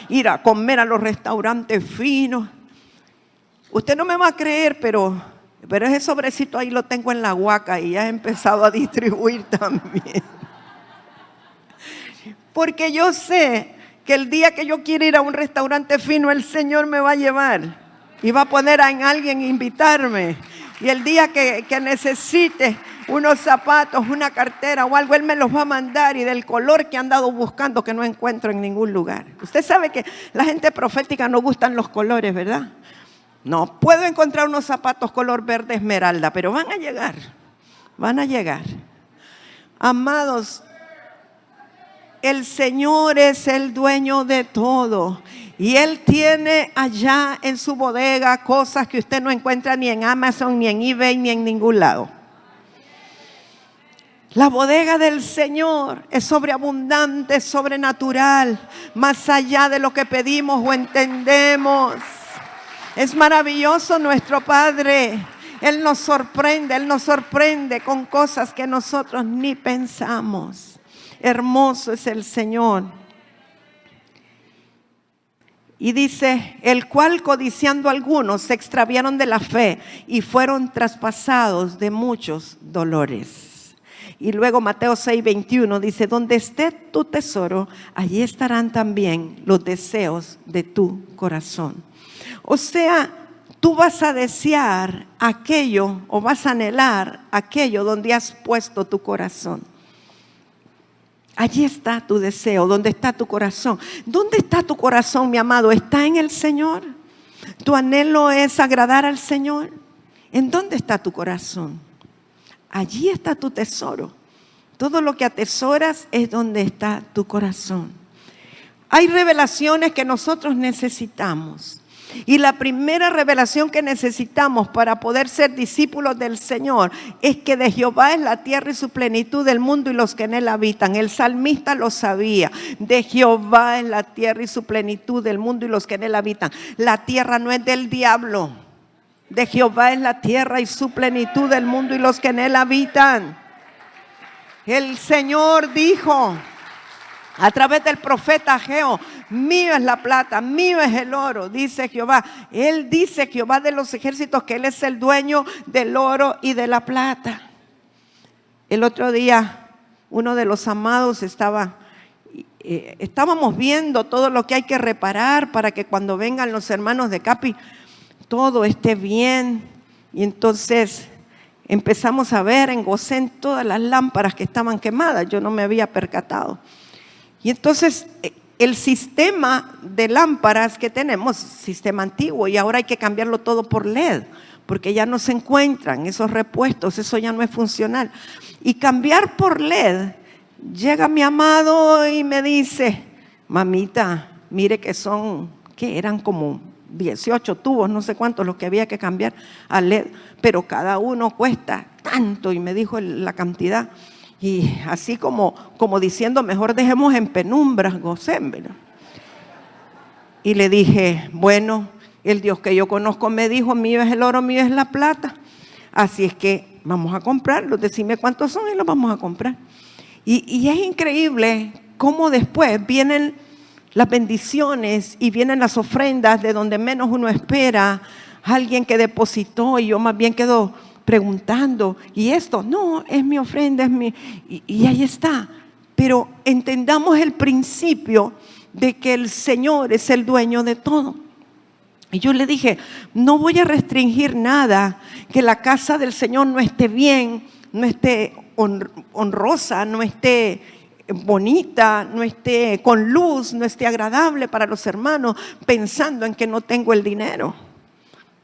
Ir a comer a los restaurantes finos. Usted no me va a creer, pero ese sobrecito ahí lo tengo en la guaca y ya he empezado a distribuir también. Porque yo sé que el día que yo quiera ir a un restaurante fino, el Señor me va a llevar y va a poner en alguien a invitarme. Y el día que necesite unos zapatos, una cartera o algo, Él me los va a mandar, y del color que han andado buscando que no encuentro en ningún lugar. Usted sabe que la gente profética no gustan los colores, ¿verdad? No puedo encontrar unos zapatos color verde esmeralda, pero van a llegar, van a llegar. Amados, el Señor es el dueño de todo. Y Él tiene allá en su bodega cosas que usted no encuentra ni en Amazon, ni en eBay, ni en ningún lado. La bodega del Señor es sobreabundante, sobrenatural, más allá de lo que pedimos o entendemos. Es maravilloso nuestro Padre. Él nos sorprende con cosas que nosotros ni pensamos. Hermoso es el Señor. Y dice, el cual codiciando algunos se extraviaron de la fe y fueron traspasados de muchos dolores. Y luego Mateo 6:21 dice, donde esté tu tesoro, allí estarán también los deseos de tu corazón. O sea, tú vas a desear aquello o vas a anhelar aquello donde has puesto tu corazón. Allí está tu deseo, donde está tu corazón. ¿Dónde está tu corazón, mi amado? ¿Está en el Señor? ¿Tu anhelo es agradar al Señor? ¿En dónde está tu corazón? Allí está tu tesoro. Todo lo que atesoras es donde está tu corazón. Hay revelaciones que nosotros necesitamos. Y la primera revelación que necesitamos para poder ser discípulos del Señor es que de Jehová es la tierra y su plenitud, del mundo y los que en él habitan. El salmista lo sabía. De Jehová es la tierra y su plenitud, del mundo y los que en él habitan. La tierra no es del diablo. De Jehová es la tierra y su plenitud, del mundo y los que en él habitan. El Señor dijo a través del profeta Ageo, mío es la plata, mío es el oro, dice Jehová. Él dice, Jehová de los ejércitos, que Él es el dueño del oro y de la plata. El otro día, uno de los amados estábamos viendo todo lo que hay que reparar para que cuando vengan los hermanos de Capi, todo esté bien. Y entonces empezamos a ver en Gosén todas las lámparas que estaban quemadas. Yo no me había percatado. Y entonces el sistema de lámparas que tenemos, sistema antiguo, y ahora hay que cambiarlo todo por LED, porque ya no se encuentran esos repuestos, eso ya no es funcional. Y cambiar por LED Llega mi amado y me dice, mamita, mire que eran como 18 tubos, no sé cuántos los que había que cambiar al LED, pero cada uno cuesta tanto, y me dijo la cantidad, y así como diciendo, mejor dejemos en penumbras, gocémelo. Y le dije, bueno, el Dios que yo conozco me dijo, mío es el oro, mío es la plata, así es que vamos a comprarlos, decime cuántos son y los vamos a comprar. Y es increíble cómo después vienen las bendiciones y vienen las ofrendas de donde menos uno espera. Alguien que depositó y yo más bien quedo preguntando, ¿y esto? No, es mi ofrenda, es mi... Y ahí está. Pero entendamos el principio de que el Señor es el dueño de todo. Y yo le dije, no voy a restringir nada, que la casa del Señor no esté bien, no esté honrosa, no esté bonita, no esté con luz, no esté agradable para los hermanos, pensando en que no tengo el dinero.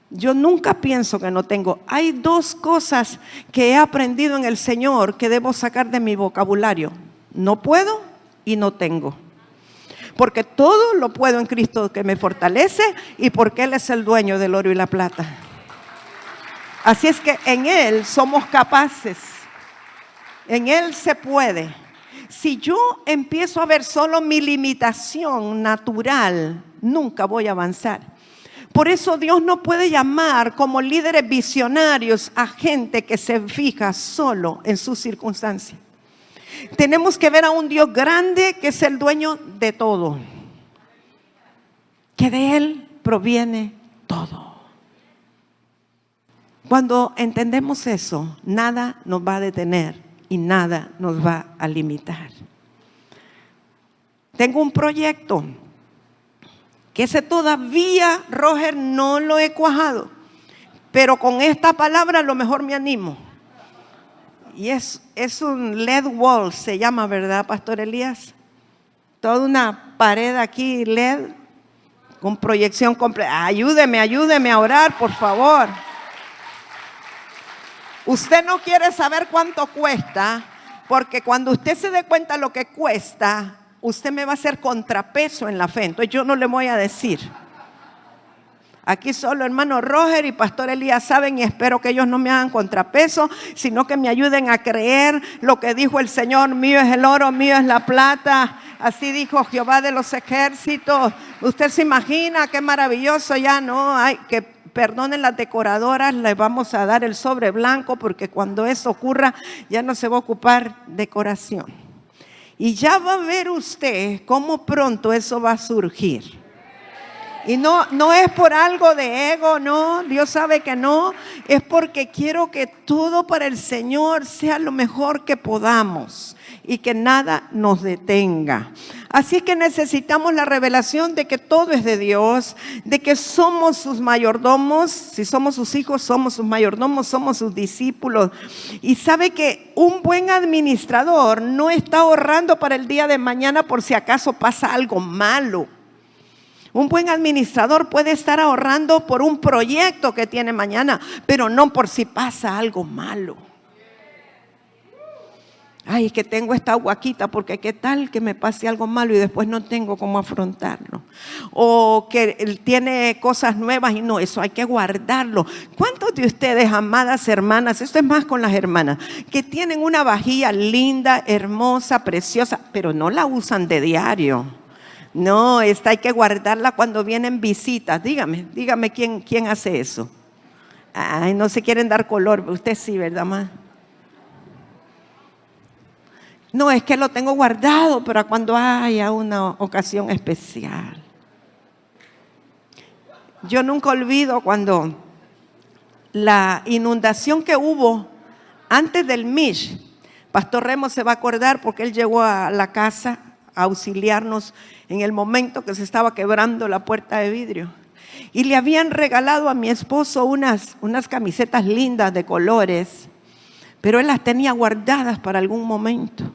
Yo nunca pienso que no tengo. Hay dos cosas que he aprendido en el Señor que debo sacar de mi vocabulario. No puedo y no tengo. Porque todo lo puedo en Cristo que me fortalece y porque Él es el dueño del oro y la plata. Así es que en Él somos capaces. En Él se puede. Si yo empiezo a ver solo mi limitación natural, nunca voy a avanzar. Por eso Dios no puede llamar como líderes visionarios a gente que se fija solo en sus circunstancias. Tenemos que ver a un Dios grande que es el dueño de todo, que de Él proviene todo. Cuando entendemos eso, nada nos va a detener y nada nos va a limitar. Tengo un proyecto que ese todavía, Roger, no lo he cuajado, pero con esta palabra a lo mejor me animo. Y es un LED wall, se llama, ¿verdad, Pastor Elías? Toda una pared aquí LED con proyección completa. Ayúdeme a orar, por favor. Usted no quiere saber cuánto cuesta, porque cuando usted se dé cuenta lo que cuesta, usted me va a hacer contrapeso en la fe. Entonces yo no le voy a decir. Aquí solo hermano Roger y Pastor Elías saben, y espero que ellos no me hagan contrapeso, sino que me ayuden a creer lo que dijo el Señor. Mío es el oro, mío es la plata. Así dijo Jehová de los ejércitos. Usted se imagina qué maravilloso. Ya no hay que, perdonen las decoradoras, les vamos a dar el sobre blanco, porque cuando eso ocurra ya no se va a ocupar decoración. Y ya va a ver usted cómo pronto eso va a surgir. Y no es por algo de ego, no, Dios sabe que no, es porque quiero que todo para el Señor sea lo mejor que podamos y que nada nos detenga. Así es que necesitamos la revelación de que todo es de Dios, de que somos sus mayordomos. Si somos sus hijos, somos sus mayordomos, somos sus discípulos. Y sabe que un buen administrador no está ahorrando para el día de mañana por si acaso pasa algo malo. Un buen administrador puede estar ahorrando por un proyecto que tiene mañana, pero no por si pasa algo malo. Ay, es que tengo esta guaquita porque qué tal que me pase algo malo y después no tengo cómo afrontarlo. O que él tiene cosas nuevas y no, eso hay que guardarlo. ¿Cuántos de ustedes, amadas hermanas, esto es más con las hermanas, que tienen una vajilla linda, hermosa, preciosa, pero no la usan de diario? No, esta hay que guardarla cuando vienen visitas. Dígame quién hace eso. Ay, no se quieren dar color. Usted sí, ¿verdad, ma? No, es que lo tengo guardado para cuando haya una ocasión especial. Yo nunca olvido cuando la inundación que hubo antes del Mish. Pastor Remo se va a acordar porque él llegó a la casa a auxiliarnos en el momento que se estaba quebrando la puerta de vidrio. Y le habían regalado a mi esposo unas camisetas lindas de colores, pero él las tenía guardadas para algún momento.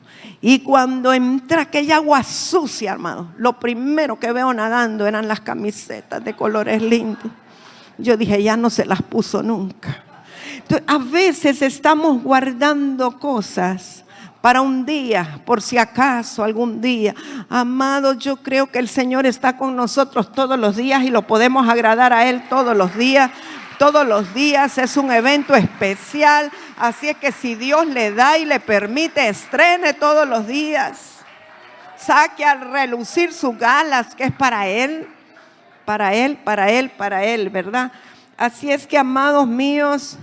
Y cuando entra aquella agua sucia, hermano, lo primero que veo nadando eran las camisetas de colores lindos. Yo dije, ya no se las puso nunca. Entonces, a veces estamos guardando cosas para un día, por si acaso algún día. Amados, yo creo que el Señor está con nosotros todos los días y lo podemos agradar a Él todos los días. Todos los días es un evento especial, así es que si Dios le da y le permite, estrene todos los días. Saque a relucir sus galas, que es para Él, para Él, para Él, para Él, ¿verdad? Así es que, amados míos,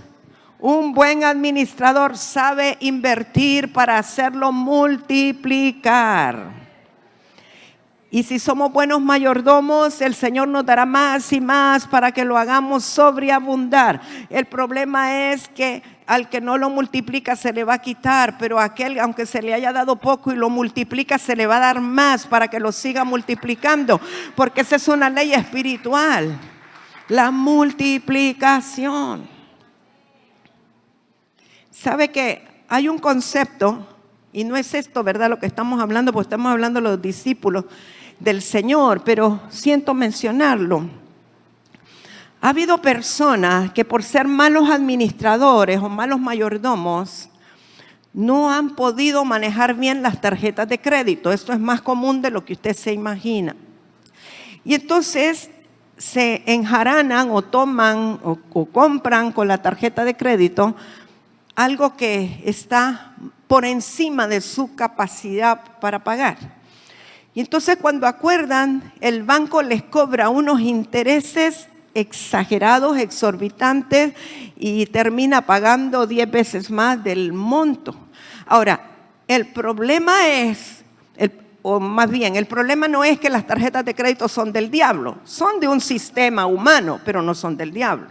un buen administrador sabe invertir para hacerlo multiplicar. Y si somos buenos mayordomos, el Señor nos dará más y más para que lo hagamos sobreabundar. El problema es que al que no lo multiplica se le va a quitar, pero aquel, aunque se le haya dado poco y lo multiplica, se le va a dar más para que lo siga multiplicando, porque esa es una ley espiritual, la multiplicación. ¿Sabe que hay un concepto? Y no es esto, ¿verdad? Lo que estamos hablando, porque estamos hablando de los discípulos del Señor, pero siento mencionarlo. Ha habido personas que por ser malos administradores o malos mayordomos no han podido manejar bien las tarjetas de crédito. Esto es más común de lo que usted se imagina. Y entonces se enjaranan o toman o compran con la tarjeta de crédito algo que está por encima de su capacidad para pagar. Y entonces cuando acuerdan, el banco les cobra unos intereses exagerados, exorbitantes, y termina pagando 10 veces más del monto. Ahora, el problema es, o más bien, el problema no es que las tarjetas de crédito son del diablo, son de un sistema humano, pero no son del diablo.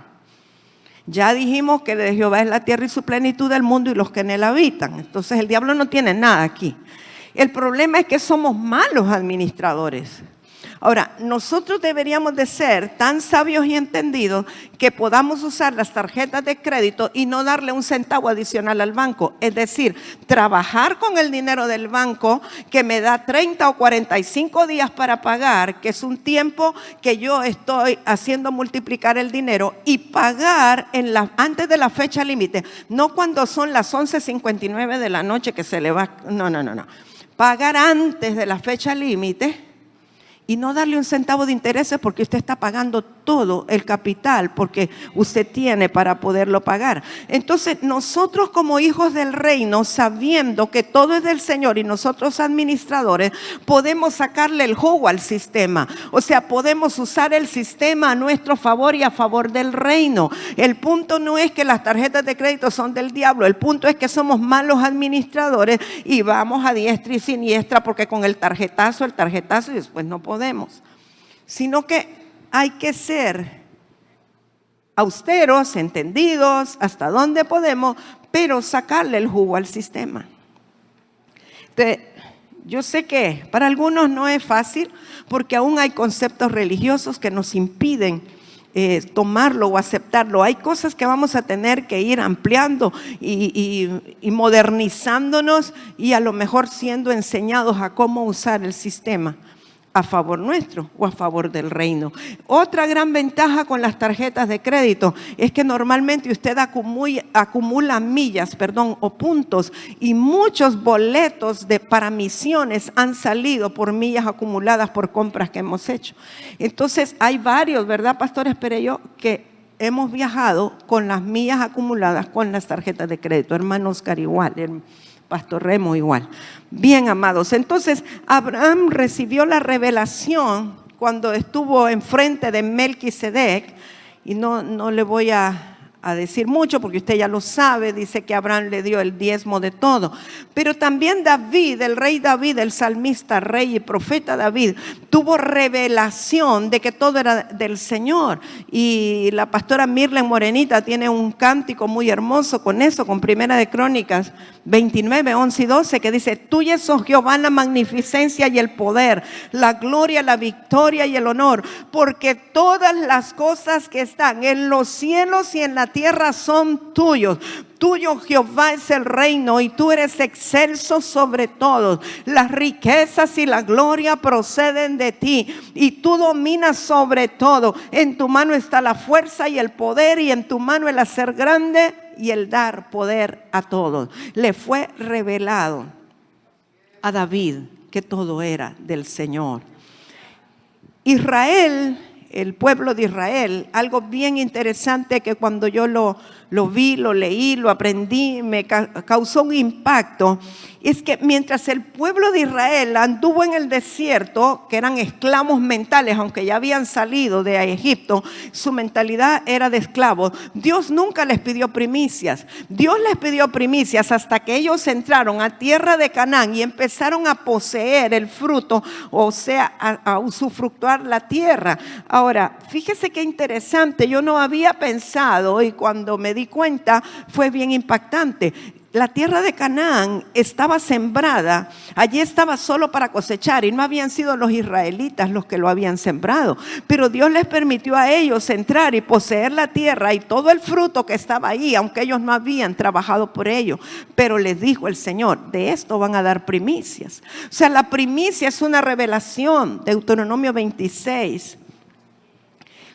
Ya dijimos que de Jehová es la tierra y su plenitud del mundo y los que en él habitan. Entonces el diablo no tiene nada aquí. El problema es que somos malos administradores. Ahora, nosotros deberíamos de ser tan sabios y entendidos que podamos usar las tarjetas de crédito y no darle un centavo adicional al banco. Es decir, trabajar con el dinero del banco que me da 30 o 45 días para pagar, que es un tiempo que yo estoy haciendo multiplicar el dinero, y pagar antes de la fecha límite. No cuando son las 11:59 de la noche que se le va. No. Pagar antes de la fecha límite. Y no darle un centavo de intereses porque usted está pagando todo el capital porque usted tiene para poderlo pagar. Entonces nosotros como hijos del reino, sabiendo que todo es del Señor y nosotros administradores, podemos sacarle el jugo al sistema. O sea, podemos usar el sistema a nuestro favor y a favor del reino. El punto no es que las tarjetas de crédito son del diablo. El punto es que somos malos administradores y vamos a diestra y siniestra porque con el tarjetazo y después no podemos, sino que hay que ser austeros, entendidos, hasta donde podemos, pero sacarle el jugo al sistema. Entonces, yo sé que para algunos no es fácil, porque aún hay conceptos religiosos que nos impiden tomarlo o aceptarlo. Hay cosas que vamos a tener que ir ampliando y modernizándonos y a lo mejor siendo enseñados a cómo usar el sistema a favor nuestro o a favor del reino. Otra gran ventaja con las tarjetas de crédito es que normalmente usted acumula millas, o puntos, y muchos boletos para misiones han salido por millas acumuladas por compras que hemos hecho. Entonces hay varios, ¿verdad, pastores Perello, que hemos viajado con las millas acumuladas con las tarjetas de crédito? Hermano Oscar igual, Pastor Remo igual. Bien, amados, entonces Abraham recibió la revelación cuando estuvo enfrente de Melquisedec, y no le voy a decir mucho porque usted ya lo sabe. Dice que Abraham le dio el diezmo de todo, pero también David, el rey David, el salmista, rey y profeta David, tuvo revelación de que todo era del Señor. Y la pastora Mirlen Morenita tiene un cántico muy hermoso con eso, con Primera de Crónicas 29, 11 y 12, que dice: tuya es, oh Jehová, la magnificencia y el poder, la gloria, la victoria y el honor, porque todas las cosas que están en los cielos y en la tierra son tuyos. Tuyo, Jehová, es el reino y tú eres excelso sobre todos. Las riquezas y la gloria proceden de ti y tú dominas sobre todo. En tu mano está la fuerza y el poder, y en tu mano el hacer grande y el dar poder a todos. Le fue revelado a David que todo era del Señor. Israel, el pueblo de Israel, algo bien interesante que cuando yo lo vi, lo leí, lo aprendí, me causó un impacto, es que mientras el pueblo de Israel anduvo en el desierto, que eran esclavos mentales, aunque ya habían salido de Egipto, su mentalidad era de esclavos. Dios nunca les pidió primicias. Dios les pidió primicias hasta que ellos entraron a tierra de Canaán y empezaron a poseer el fruto, o sea, a usufructuar la tierra. Ahora, fíjese qué interesante, yo no había pensado, y cuando me di cuenta fue bien impactante. La tierra de Canaán estaba sembrada, allí estaba solo para cosechar, y no habían sido los israelitas los que lo habían sembrado, pero Dios les permitió a ellos entrar y poseer la tierra y todo el fruto que estaba ahí, aunque ellos no habían trabajado por ello. Pero les dijo el Señor: de esto van a dar primicias. O sea, la primicia es una revelación. Deuteronomio 26.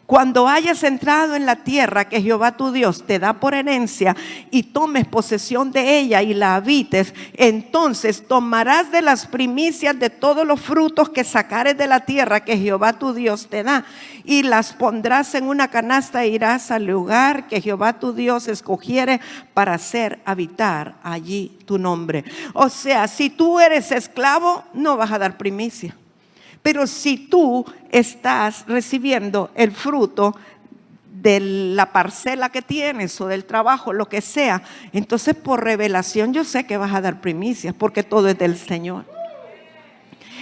Cuando hayas entrado en la tierra que Jehová tu Dios te da por herencia y tomes posesión de ella y la habites, entonces tomarás de las primicias de todos los frutos que sacares de la tierra que Jehová tu Dios te da, y las pondrás en una canasta e irás al lugar que Jehová tu Dios escogiere para hacer habitar allí tu nombre. O sea, si tú eres esclavo, no vas a dar primicia. Pero si tú estás recibiendo el fruto de la parcela que tienes o del trabajo, lo que sea, entonces por revelación yo sé que vas a dar primicias, porque todo es del Señor.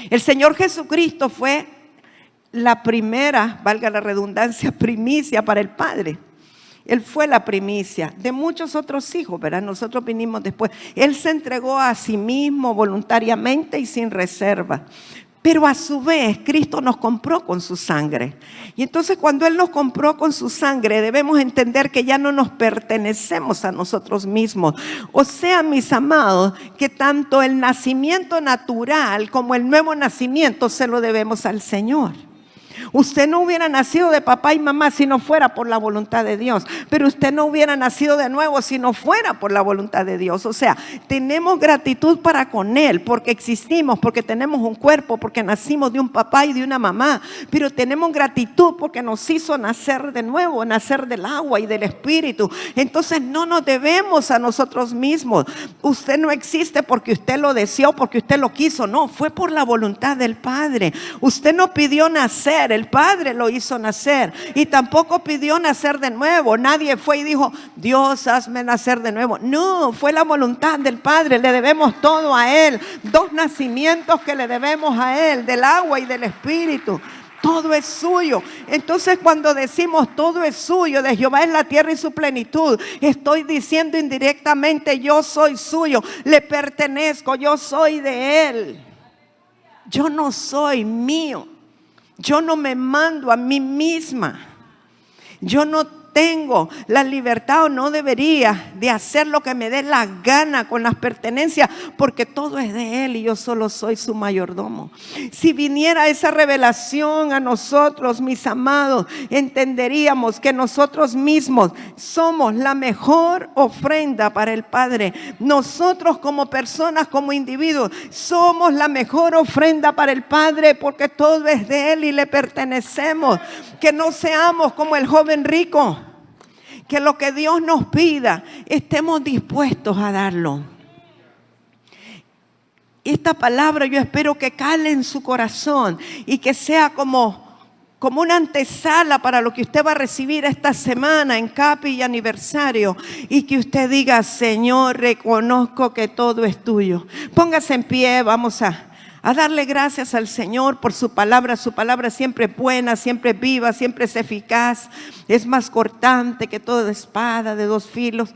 El Señor Jesucristo fue la primera, valga la redundancia, primicia para el Padre. Él fue la primicia de muchos otros hijos, ¿verdad? Nosotros vinimos después. Él se entregó a sí mismo voluntariamente y sin reserva. Pero a su vez, Cristo nos compró con su sangre. Y entonces cuando Él nos compró con su sangre, debemos entender que ya no nos pertenecemos a nosotros mismos. O sea, mis amados, que tanto el nacimiento natural como el nuevo nacimiento se lo debemos al Señor. Usted no hubiera nacido de papá y mamá si no fuera por la voluntad de Dios. Pero usted no hubiera nacido de nuevo si no fuera por la voluntad de Dios. O sea, tenemos gratitud para con Él porque existimos, porque tenemos un cuerpo, porque nacimos de un papá y de una mamá. Pero tenemos gratitud porque nos hizo nacer de nuevo, nacer del agua y del Espíritu. Entonces no nos debemos a nosotros mismos. Usted no existe porque usted lo deseó, porque usted lo quiso. No, fue por la voluntad del Padre. Usted no pidió nacer. El Padre lo hizo nacer, y tampoco pidió nacer de nuevo. Nadie fue y dijo: Dios, hazme nacer de nuevo. No, fue la voluntad del Padre. Le debemos todo a Él. 2 nacimientos que le debemos a Él, del agua y del Espíritu. Todo es suyo. Entonces cuando decimos todo es suyo, de Jehová es la tierra y su plenitud, estoy diciendo indirectamente: yo soy suyo, le pertenezco, yo soy de Él. Yo no soy mío. Yo no me mando a mí misma. Yo no tengo la libertad, o no debería de hacer lo que me dé la gana con las pertenencias, porque todo es de Él y yo solo soy su mayordomo. Si viniera esa revelación a nosotros, mis amados, entenderíamos que nosotros mismos somos la mejor ofrenda para el Padre. Nosotros como personas, como individuos, somos la mejor ofrenda para el Padre, porque todo es de Él y le pertenecemos. Que no seamos como el joven rico, que lo que Dios nos pida estemos dispuestos a darlo. Esta palabra yo espero que cale en su corazón y que sea como una antesala para lo que usted va a recibir esta semana en Capi y aniversario, y que usted diga: Señor, reconozco que todo es tuyo. Póngase en pie, vamos a darle gracias al Señor por su palabra. Su palabra siempre es buena, siempre es viva, siempre es eficaz, es más cortante que toda espada de 2 filos.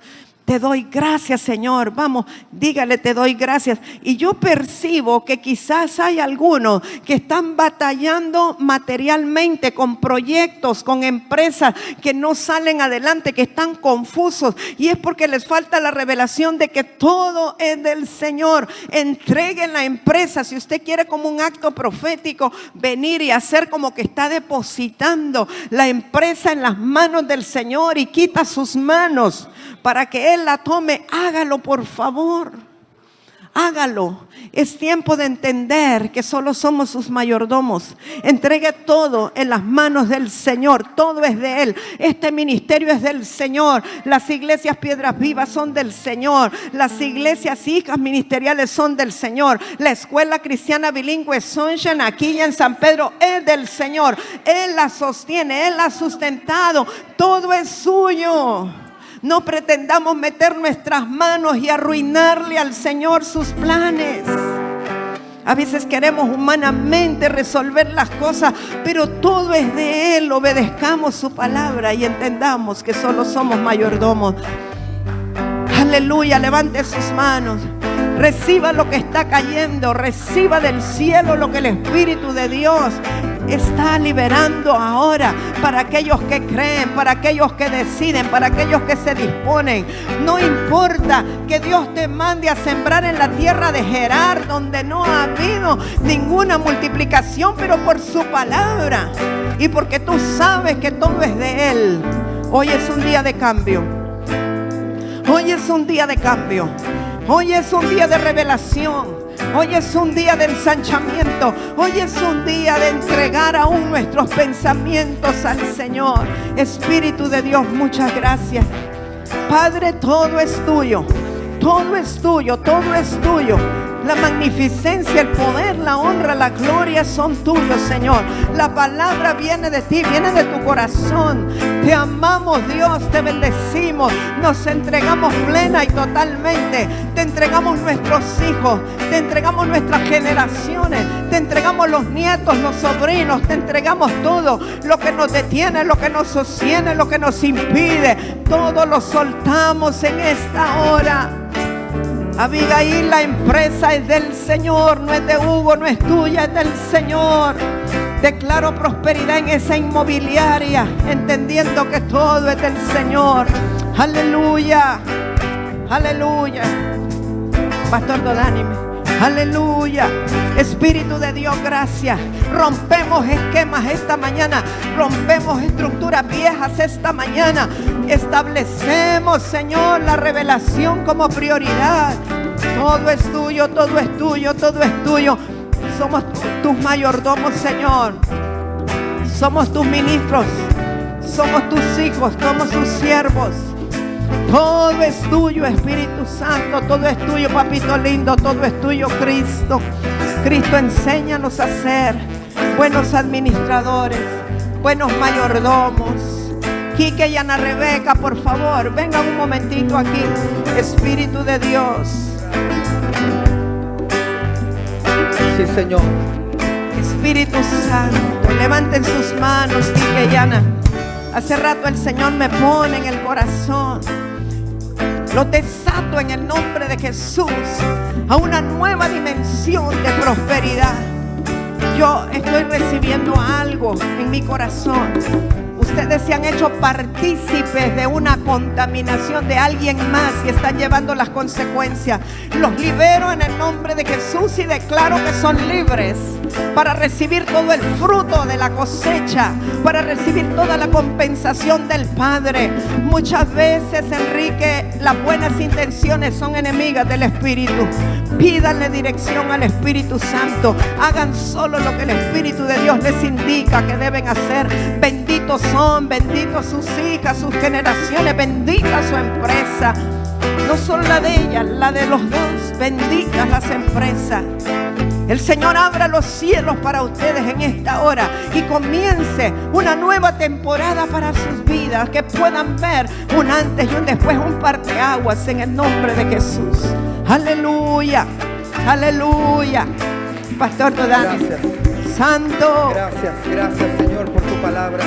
te doy gracias, Señor. Vamos, dígale, te doy gracias. Y yo percibo que quizás hay algunos que están batallando materialmente con proyectos, con empresas que no salen adelante, que están confusos. Y es porque les falta la revelación de que todo es del Señor. Entreguen la empresa. Si usted quiere como un acto profético venir y hacer como que está depositando la empresa en las manos del Señor y quita sus manos para que Él la tome, hágalo por favor. Hágalo. Es tiempo de entender que solo somos sus mayordomos. Entregue todo en las manos del Señor. Todo es de Él. Este ministerio es del Señor. Las iglesias Piedras Vivas son del Señor. Las iglesias Hijas Ministeriales son del Señor. La escuela cristiana bilingüe Sunshine aquí en San Pedro es del Señor. Él la sostiene, Él la ha sustentado. Todo es suyo. No pretendamos meter nuestras manos y arruinarle al Señor sus planes. A veces queremos humanamente resolver las cosas, pero todo es de Él. Obedezcamos su palabra y entendamos que solo somos mayordomos. Aleluya, levante sus manos. Reciba lo que está cayendo. Reciba del cielo lo que el Espíritu de Dios está liberando ahora para aquellos que creen, para aquellos que deciden, para aquellos que se disponen. No importa que Dios te mande a sembrar en la tierra de Gerar, donde no ha habido ninguna multiplicación, pero por su palabra y porque tú sabes que todo es de Él. Hoy es un día de cambio. Hoy es un día de cambio. Hoy es un día de revelación. Hoy es un día de ensanchamiento. Hoy es un día de entregar aún nuestros pensamientos al Señor. Espíritu de Dios, muchas gracias. Padre, todo es tuyo. Todo es tuyo, todo es tuyo. La magnificencia, el poder, la honra, la gloria son tuyos, Señor. La palabra viene de ti, viene de tu corazón. Te amamos, Dios, te bendecimos. Nos entregamos plena y totalmente. Te entregamos nuestros hijos, te entregamos nuestras generaciones, te entregamos los nietos, los sobrinos, te entregamos todo lo que nos detiene, lo que nos sostiene, lo que nos impide. Todo lo soltamos en esta hora. Abigail, la empresa es del Señor, no es de Hugo, no es tuya, es del Señor. Declaro prosperidad en esa inmobiliaria, entendiendo que todo es del Señor. Aleluya, aleluya. Pastor Dodánime, aleluya. Espíritu de Dios, gracias. Rompemos esquemas esta mañana, rompemos estructuras viejas esta mañana. Establecemos, Señor, la revelación como prioridad. Todo es tuyo, todo es tuyo, todo es tuyo. Somos tus mayordomos, Señor. Somos tus ministros, somos tus hijos, somos tus siervos. Todo es tuyo, Espíritu Santo. Todo es tuyo, papito lindo. Todo es tuyo, Cristo. Cristo, enséñanos a ser buenos administradores, buenos mayordomos. Quique y Ana Rebeca, por favor, vengan un momentito aquí. Espíritu de Dios. Sí, Señor. Espíritu Santo, levanten sus manos, Quique y Ana. Hace rato el Señor me pone en el corazón. Lo desato en el nombre de Jesús a una nueva dimensión de prosperidad. Yo estoy recibiendo algo en mi corazón. Ustedes se han hecho partícipes de una contaminación de alguien más y están llevando las consecuencias. Los libero en el nombre de Jesús y declaro que son libres para recibir todo el fruto de la cosecha, para recibir toda la compensación del Padre. Muchas veces, Enrique, las buenas intenciones son enemigas del Espíritu. Pídanle dirección al Espíritu Santo. Hagan solo lo que el Espíritu de Dios les indica que deben hacer. Benditos son, benditos sus hijas, sus generaciones, bendita su empresa. No solo la de ella, la de los dos. Benditas las empresas. El Señor abra los cielos para ustedes en esta hora y comience una nueva temporada para sus vidas, que puedan ver un antes y un después, un parteaguas en el nombre de Jesús. Aleluya, aleluya. Pastor Dodánime, Gracias. Santo. Gracias, gracias, Señor, por tu palabra.